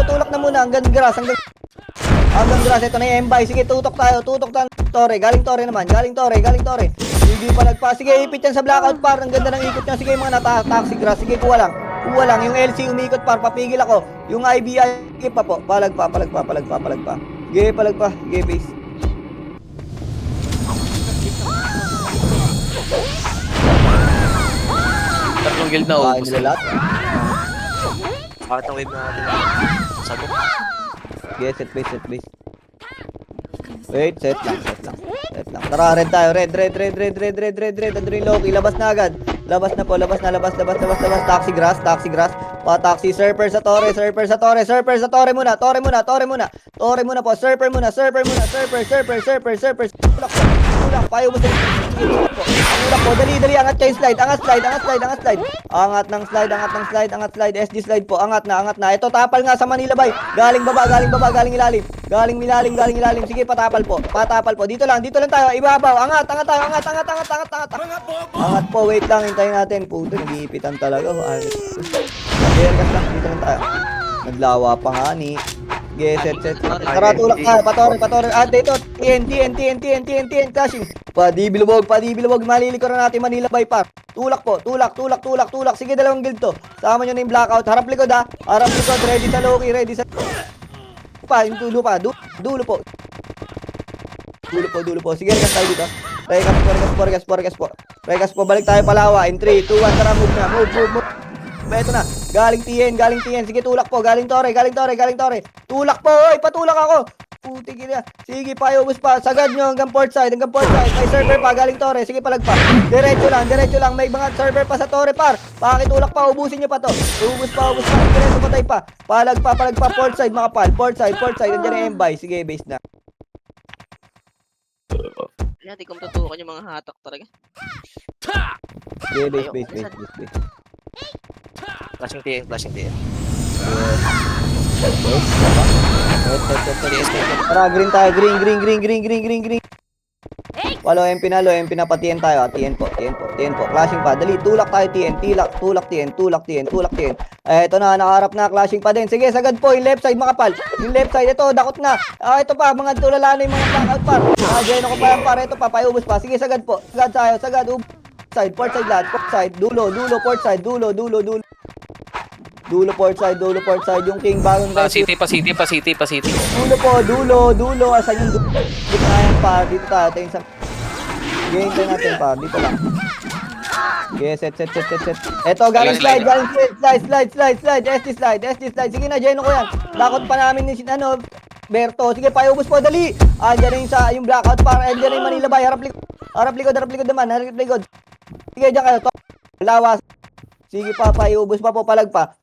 [SPEAKER 1] tulak na muna. Hanggang grass. Ito na yung M-Buy. Sige, tutok tayo. Tore. Galing Tore naman. Sige, palag pa. Sige, ipit yan sa blackout par. Ang ganda ng ikot niya. Sige, mga nata-taxi grass. Sige, kuha lang. Yung LC umikot par, papigil ako. Yung IBI, sige pa po. Palag pa. Sige, palag pa. Sige, base.
[SPEAKER 7] Tatlong guild na
[SPEAKER 1] Kain
[SPEAKER 7] ubos.
[SPEAKER 1] nila lahat.
[SPEAKER 2] Bakit ang wave natin? Sagot.
[SPEAKER 1] Sige, set base. Wait, set lang. Tara, red tayo. Red. Andun yung Loki. Labas na agad. Labas. Taxi grass. Pa-taxi. Surfer sa Tore muna. Tore muna po. Surfer muna. Tulak. Payo mo sa tulak po. Dali. Angat kayo slide. Angat ng slide. SD slide po. Angat na. Ito, tapal nga sa Manila Bay. Galing baba, galing ilalim. Galing ilalim. Sige, patapal po. Dito lang tayo. Ibabaw. Angat tayo. Angat po. Wait lang. Hintayin natin. Puto, nag-iipitan talaga. Airgas lang. Dito lang tayo. Naglawa pa nga ni. Sige, set. Tara, tulak tayo. Patore. Dito. TN. Clashing. Padibilubog. Malilikor na natin Manila Bay par. Tulak. Sige, dalawang guild to. Sama nyo na yung blackout. Harap likod. Ready sa Loki. Yung dulo po. Sige, regas tayo dito. Regas po. Balik tayo Palawa. In 3, 2, 1. Tara, move. Ito na. Galing TN. Sige, tulak po. Galing Tore. Tulak po. Oy, patulak ako. Puti gila. Sige, payubos pa. Sagad nyo hanggang port side. May server pa. Galing Tore. Sige, palag pa. Diretso lang. May mga server pa sa Tore par. Pakitulak pa. Ubusin nyo pa to. Ubus pa. Diretso patay pa. Palag pa. Port side, mga pal. Port side. Nandiyan yung M-Buy. Sige, base na.
[SPEAKER 4] Hindi ko matutukan yung mga hatak talaga.
[SPEAKER 1] Sige, base.
[SPEAKER 2] Flashing TN.
[SPEAKER 1] Tara, green tayo. Green. Walo, MP na pa. TN tayo. TN po. Clashing pa. Dali, tulak tayo TN. Tulak TN. Eto na, nakaharap na. Clashing pa din. Sige, sagad po. Yung left side, makapal. Ito, dakot na. Ito pa, mga tulala na yung mga blackout par. Geno ko pa yan par. Ito pa, payubos pa. Sige, sagad po. Sagad. Side, port side lahat. Port side, dulo, port side, dulo. Dulo port side, yung king bagong
[SPEAKER 7] Pa city.
[SPEAKER 1] Dulo, asan yung dulo? Dito na yan pa, dito tayo sa game tayo natin pa, dito lang. Okay, set. Eto, galing slide, SD slide. Sige na, Geno ko yan. Dakot pa namin ni Berto. Sige, payubos po, dali. Andiyan yung blackout para, andiyan yung Manila Bay. Harap likod naman. Sige, dyan kayo. Lawas. Sige pa, payubos pa po, palag pa.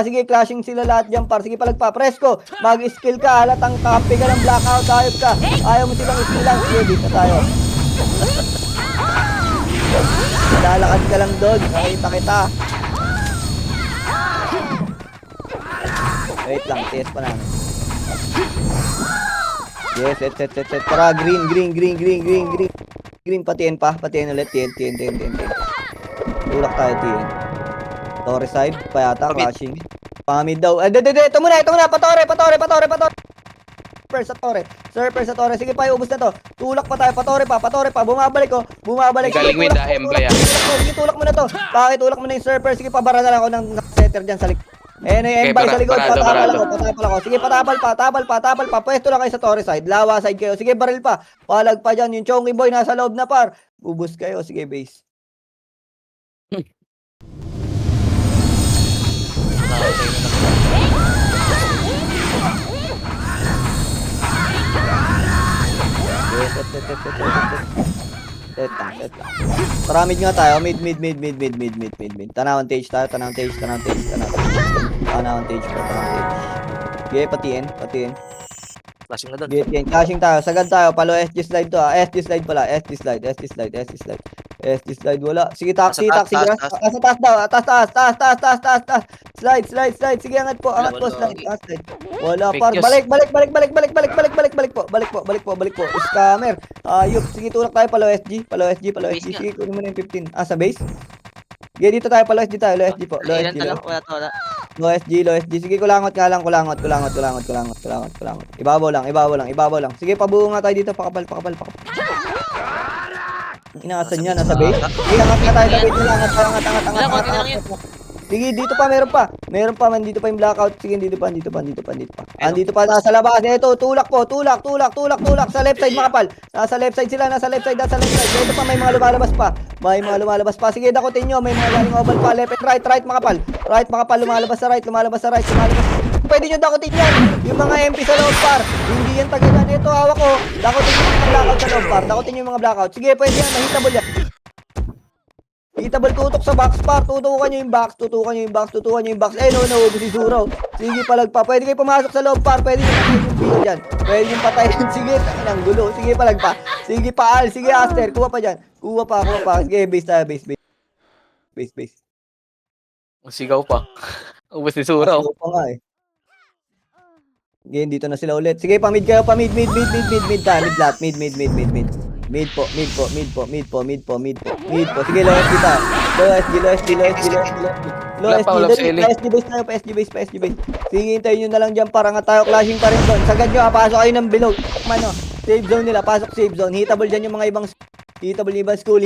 [SPEAKER 1] Sige, clashing sila lahat dyan par. Sige, palag pa. Presko, mag-skill ka. Halatang kampi ka ng blackout. Ayop ka. Ayaw mo silang skill lang. Sige, dito tayo. Lalakad ka lang doon. Nakita kita. Wait lang, test pa namin. Yes, set. Tara, green. Green, patiin ulit. TN. Tulak tayo, TN. Tore side, payata, clashing. Pamid daw. Ito muna. Patore. Surfer sa Tore. Sige pa, ubos na to. Tulak pa tayo, patore pa. Bumabalik.
[SPEAKER 7] Galing with the M-Buy.
[SPEAKER 1] Sige, tulak mo na to. Bakit tulak mo na yung surfer? Sige, pabara na lang ako ng setter dyan sa likod. Yung M-Buy sa likod. Patapal ako. Sige, patapal pa. Pwesto lang kayo sa Tore side. Lawa side kayo. Sige, baril pa. Palag pa dyan. Yung Chonky Boy nasa loob na par. Ubos kayo. Sige, base. Set lang. Tara, mid nga tayo. Mid. Tanawan tage tayo. Tanawan tage. Okay, patiin.
[SPEAKER 2] Flashing na doon.
[SPEAKER 1] Gate yan. Clashing tayo. Sagad tayo. Palo SG slide to. SG slide pala. SG slide. Wala. Sige, taxi.
[SPEAKER 2] Taas.
[SPEAKER 1] Taas daw. Taas. Slide. Sige, angat po. Slide. Wala, par.
[SPEAKER 7] Fake
[SPEAKER 1] Balik po. Scammer. Ayup. Sige, tulak tayo. Palo SG. Sige, kunin mo na yung 15. Sa base? Okay, dito tayo. Palo SG tayo. Low SG po.
[SPEAKER 4] Ilan talo? Wala.
[SPEAKER 1] Low SG. Sige, kulangot nga lang. Ibabaw lang. Sige, pabuo nga tayo dito. Pakapal. Inaasan niya, nasa base. Sige, angat nga tayo sa base nila. Angat. Sige, dito pa, meron pa. Dito pa yung blackout. Sige, dito pa. Andito pa, nasa labas. Ito, tulak sa left side, makapal. Nasa left side sila. Dito pa, may mga lumalabas pa. Sige, dakutin nyo. May mga galing oval pa. Left and right, makapal. Lumalabas sa right. Pwede nyo dakutin yan. Yung mga MP sa loob par. Hindi yan taga yan. Ito, hawak ko. Dakutin nyo yung mga blackout sa loob par. Sige, pwede yan. Mahitable yan. Hitable, tutok sa box par. Tutukan nyo yung box. No, si Zuro. Sige, palagpa. Pwede kayo pumasok sa loob par. Pwede nyo patayin yung bill dyan. Pwede nyo patayin. Sige, ang gulo. Sige, palagpa. Sige, paal. Sige, Aster. Kuha pa dyan. Kuha pa. Sige, base tayo. Base.
[SPEAKER 7] Sigaw pa. Ubus ni Sura.
[SPEAKER 1] Kuha pa nga eh. Game, dito na sila ulit. Sige, mid kayo. Mid tayo. Mid lahat. Mid po. Sige, low SG tayo. Low SG base. Sige, hintayin nyo na lang dyan para nga tayo clashing pa rin doon. Sagad nyo, pasok kayo ng below. Save zone nila, pasok save zone. Hitable dyan yung mga ibang school.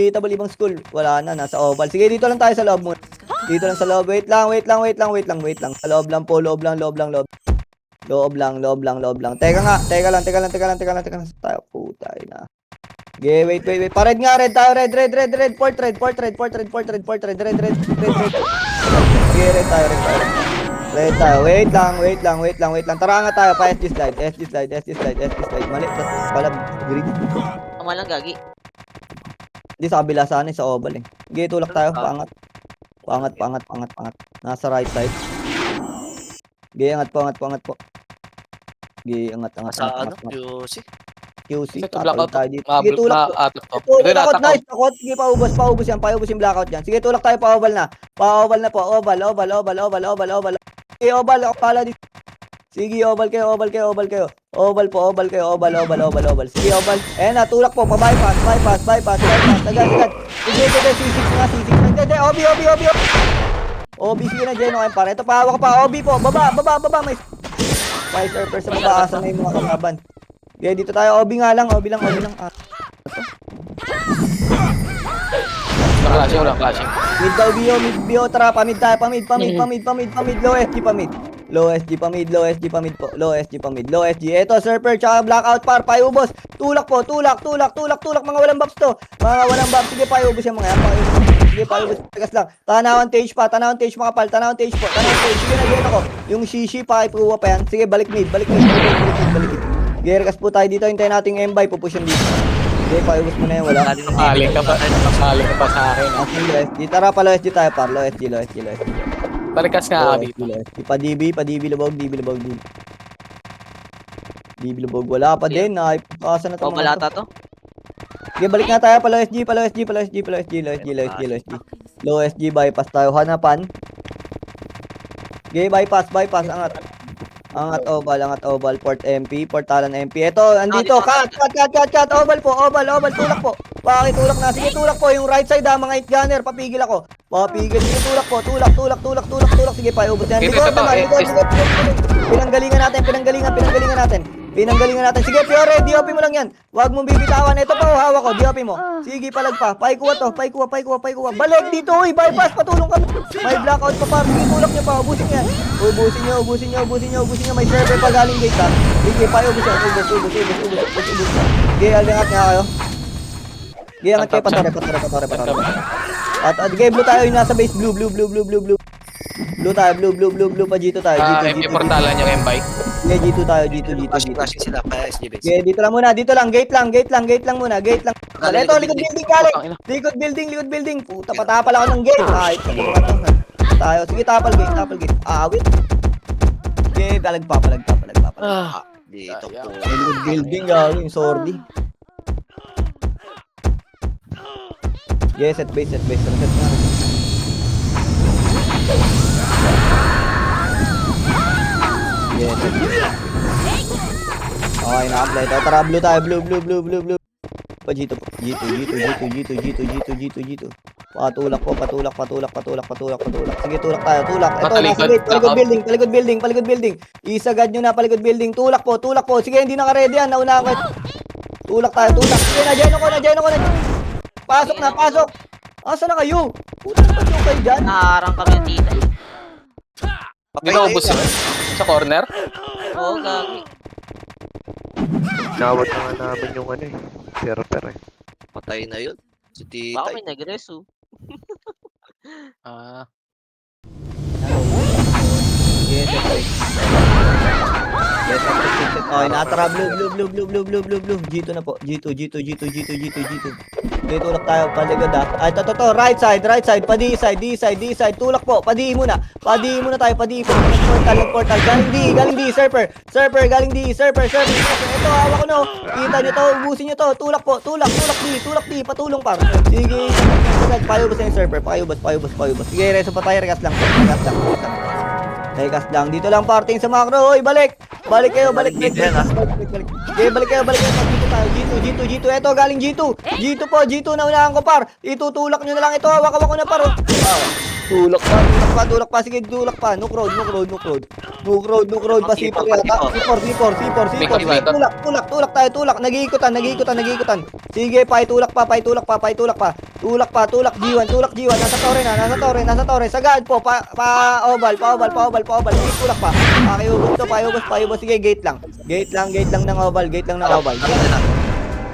[SPEAKER 1] Wala na, nasa oval. Sige, dito lang tayo sa loob muna. Dito lang sa loob. Wait lang. Sa loob lang po, loob lang. Teka lang. Tayo, putay na. Okay, wait. Pared nga, red tayo, red. Port red. Okay, red tayo. Wait lang. Tara nga tayo, pa SG slide. Mali, pala, green.
[SPEAKER 4] Tama lang, gagi.
[SPEAKER 1] Hindi, sa kabila sana, sa oval eh. Okay, tulak tayo, paangat. Nasa right side. Okay, angat po. Okay, angat.
[SPEAKER 2] Sa QC.
[SPEAKER 1] QC,
[SPEAKER 7] Ito,
[SPEAKER 1] tatawid
[SPEAKER 7] blackout.
[SPEAKER 1] tayo dito. Sige, tulak po.
[SPEAKER 7] Atak to.
[SPEAKER 1] Ito,
[SPEAKER 7] Ito,
[SPEAKER 1] blackout,
[SPEAKER 7] natak
[SPEAKER 1] nice. Takot. Sige, paubos yung blackout dyan. Sige, tulak tayo, pa-oval na. Oval. Okay, oval, pala dito. Sige, oval kayo. Oval. Sige, oval. Ayan na, tulak po, pa-bypass. Agad. Sige, C6 na. Hindi, obi. Obi, sige na, Geno. Para ito, pahawak pa. Obi po, baba. May surfer sa baba, asa na yung mga kalaban. Okay, dito tayo, obi lang.
[SPEAKER 7] Wala flashing.
[SPEAKER 1] Mid daw, bio, tara, pamid tayo, pamid, low SG pa mid po, low SG, eto, surfer, tsaka blackout par, paiubos, tulak, mga walang buffs to, sige, paiubos yung mga yan, tagas lang, tanawan tage makapal, sige na yun ako, yung shishi, pakipuwa pa yan, sige, balik mid, Gergas po tayo dito, hintayin natin yung M-Buy, pupush yung dito. Okay, paubos mo na yan, wala.
[SPEAKER 7] Nakali ka pa sa akin.
[SPEAKER 1] Low SG, tara pa low SG tayo par, low SG.
[SPEAKER 7] Parikas nga ako dito.
[SPEAKER 1] Pa DB lubog. Wala pa din, nakipasa na
[SPEAKER 4] O, malata to.
[SPEAKER 1] Okay, balik nga tayo, pa low SG. Low SG, bypass tayo, hanapan. Okay, bypass, Angat oval, port MP, portalan MP. Ito, andito, cut, oval, tulak po. Pakitulak na, sige, tulak po, yung right side mga hit gunner, papigil ako. Sige, tulak po, tulak, sige, paubos yan. Likod naman. Pinanggalingan natin. Sige, Fiore, DOP mo lang yan. Huwag mong bibitawan. Ito pa, hawak ko, DOP mo. Sige, palagpa. Paikuha. Balik dito, bypass, patulong ka. May blackout pa par. Sige, tulak nyo pa. Ubusin yan. Ubusin nyo. May server pa galing gate ha. Sige, paubos yan. Ubus. Sige, alingat nga kayo. Sige, angat kayo, patore. At game blue tayo, yung nasa base. Blue. Blue tayo, blue pa G2 tayo.
[SPEAKER 7] MP portalan yung M-Buy.
[SPEAKER 1] Sige, G2 tayo, G2.
[SPEAKER 2] Flashing sila, kaya SG base.
[SPEAKER 1] Sige, dito lang muna, dito lang, gate lang muna, gate lang. Ito, likod building galing.
[SPEAKER 7] Putang ina.
[SPEAKER 1] Likod building. Puta, patapal ako ng gate. Ay, tayo. Sige, tapal gate. Awit. Sige, palag.
[SPEAKER 7] Ah,
[SPEAKER 2] Dito po.
[SPEAKER 1] Likod building galing, sorry. Yes, set base. Set na. Yes, set base. Okay, na-apply. Tara, blue tayo. Blue. Pa G2. Patulak. Sige, tulak tayo. Ito, nasa gate. Paligod building. Isagad nyo na, paligod building. Tulak po. Sige, hindi naka-ready yan. Nauna ako. Tulak tayo. Sige, na-join ako. Pasok. Asa na kayo? Puta pa kayo dyan.
[SPEAKER 4] Naharang kami ng tita.
[SPEAKER 7] Hindi na ubos yun. Sa corner.
[SPEAKER 4] Oo, gagi.
[SPEAKER 5] Nawat na nga namin yung ano eh. Server eh.
[SPEAKER 2] Patay na yun. Si
[SPEAKER 4] Baka
[SPEAKER 2] Tita.
[SPEAKER 4] may nag-reso.
[SPEAKER 7] Ah,
[SPEAKER 1] Yes, okay, natara blue. G2 na po. G2. Okay, tulak tayo. Paligod ah. Ay, to. Right side. D side. Tulak po. Padi muna tayo. Portal. Galing D. Surfer. Galing D. Surfer. Ito, hawak ko no. Kita nyo to. Ubusin nyo to. Tulak po. Tulak D. Patulong par. Sige. Payubos na yung surfer. Payubos. Sige, reso pa tayo. Rekas lang. Rekas lang. Dito lang parting sa macro. Hoy, balik kayo. Balik. Okay, balik kayo. Dito tayo. G2. Eto, galing G2. G2 na unahan ko par. Itutulak nyo na lang ito. Hawak ko na par. Tulak pa. Sige, tulak pa. No crowd. Pasipor yata. C4. Tulak tayo. Nag-iikutan. Sige, paitulak pa. Tulak G1. Nasa torre. Sagad po. Pa-oval. Sige, tulak pa. Pakiubos. Sige, gate lang ng oval.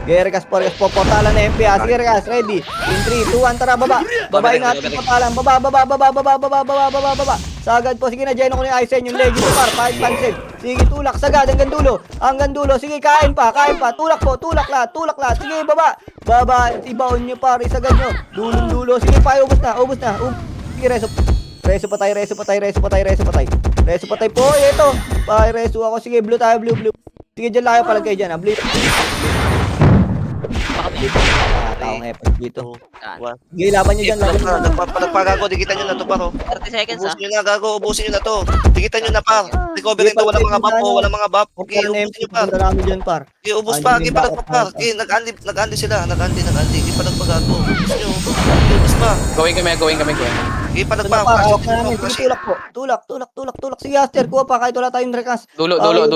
[SPEAKER 1] Okay, Rekas po, portalan na MP ha. Sige, Rekas, ready. In 3, 2, 1, tara, baba. Babain natin portalan. Baba. Sagad po, sige na, Geno ko ni Aizen, yung legend par, kahit pansin. Sige, tulak, sagad, hanggang dulo. Sige, kain pa. Tulak lahat. Sige, baba, ibaon nyo par, isagad nyo. Dulo. Sige, pa, ubos na. Sige, reso patay. Reso patay po, ito. Reso ako, sige, blue tayo, blue. Sige, dyan lang kayo, palag kayo dyan, ha, blue. Taong effort dito. Sige, laban nyo dyan.
[SPEAKER 2] Nagpagago, dikitan nyo na to paro.
[SPEAKER 4] 30 seconds
[SPEAKER 2] Ubusin nyo na, gago, ubusin nyo na to. Dikitan nyo na par. Recovery to, walang mga buff. Okay, ubusin nyo par. Okay, ubus pa, okay, palag pa. Okay, nag-andi sila, nag-andi. Okay, palag pa gago. Ubus nyo. Ubus pa.
[SPEAKER 7] going kami.
[SPEAKER 2] Okay, palag pa.
[SPEAKER 1] Sige, tulak. Sige, Aster, kuha pa, kahit wala tayong rekas.
[SPEAKER 7] Dulo.
[SPEAKER 1] Dulo.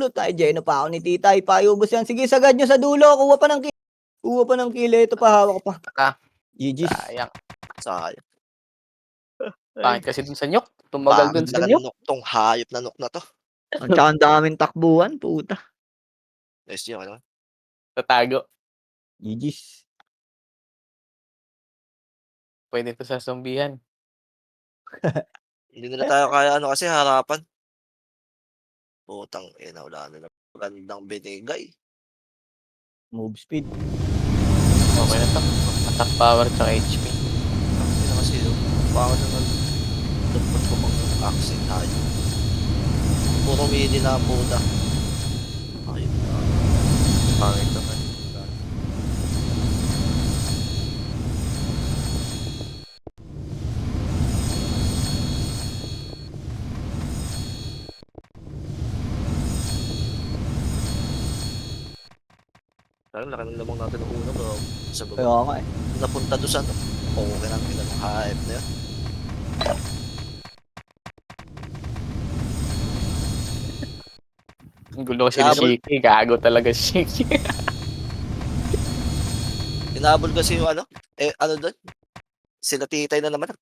[SPEAKER 1] Tayo, Geno pa ako ni Tita. Ipayubos yan. Sige, sagad nyo sa dulo. Kuha pa ng kill. Ito pa, hawak pa. GG's.
[SPEAKER 7] Sayang. Pangit kasi dun sa nyok. Tumagal dun sa nyok.
[SPEAKER 2] Tong hayop na nok na to.
[SPEAKER 1] Ang tsaka ang daming takbuhan, puta.
[SPEAKER 2] Nice yun, ano?
[SPEAKER 7] Tatago.
[SPEAKER 1] GG's.
[SPEAKER 7] Pwede to sa zombihan.
[SPEAKER 2] Hindi na tayo kaya ano kasi harapan. Putang ina, wala na magandang binigay.
[SPEAKER 1] Move speed.
[SPEAKER 7] Okay na to. Attack power tsaka HP.
[SPEAKER 2] Hindi na kasi yun. Baka naman dapat ko pang accent tayo. Puro midi na puta. Ayun na.
[SPEAKER 5] Pangit naman.
[SPEAKER 2] Parang laki ng lamang natin ng una bro. Sa baba.
[SPEAKER 1] Kaya nga eh.
[SPEAKER 2] Napunta doon sa ano. Okay lang kita ng hype na yun.
[SPEAKER 7] Ang gulo kasi ni Shiki. Gago talaga si Shiki.
[SPEAKER 2] Tinabol kasi yung ano. Ano doon? Sila Titay na naman.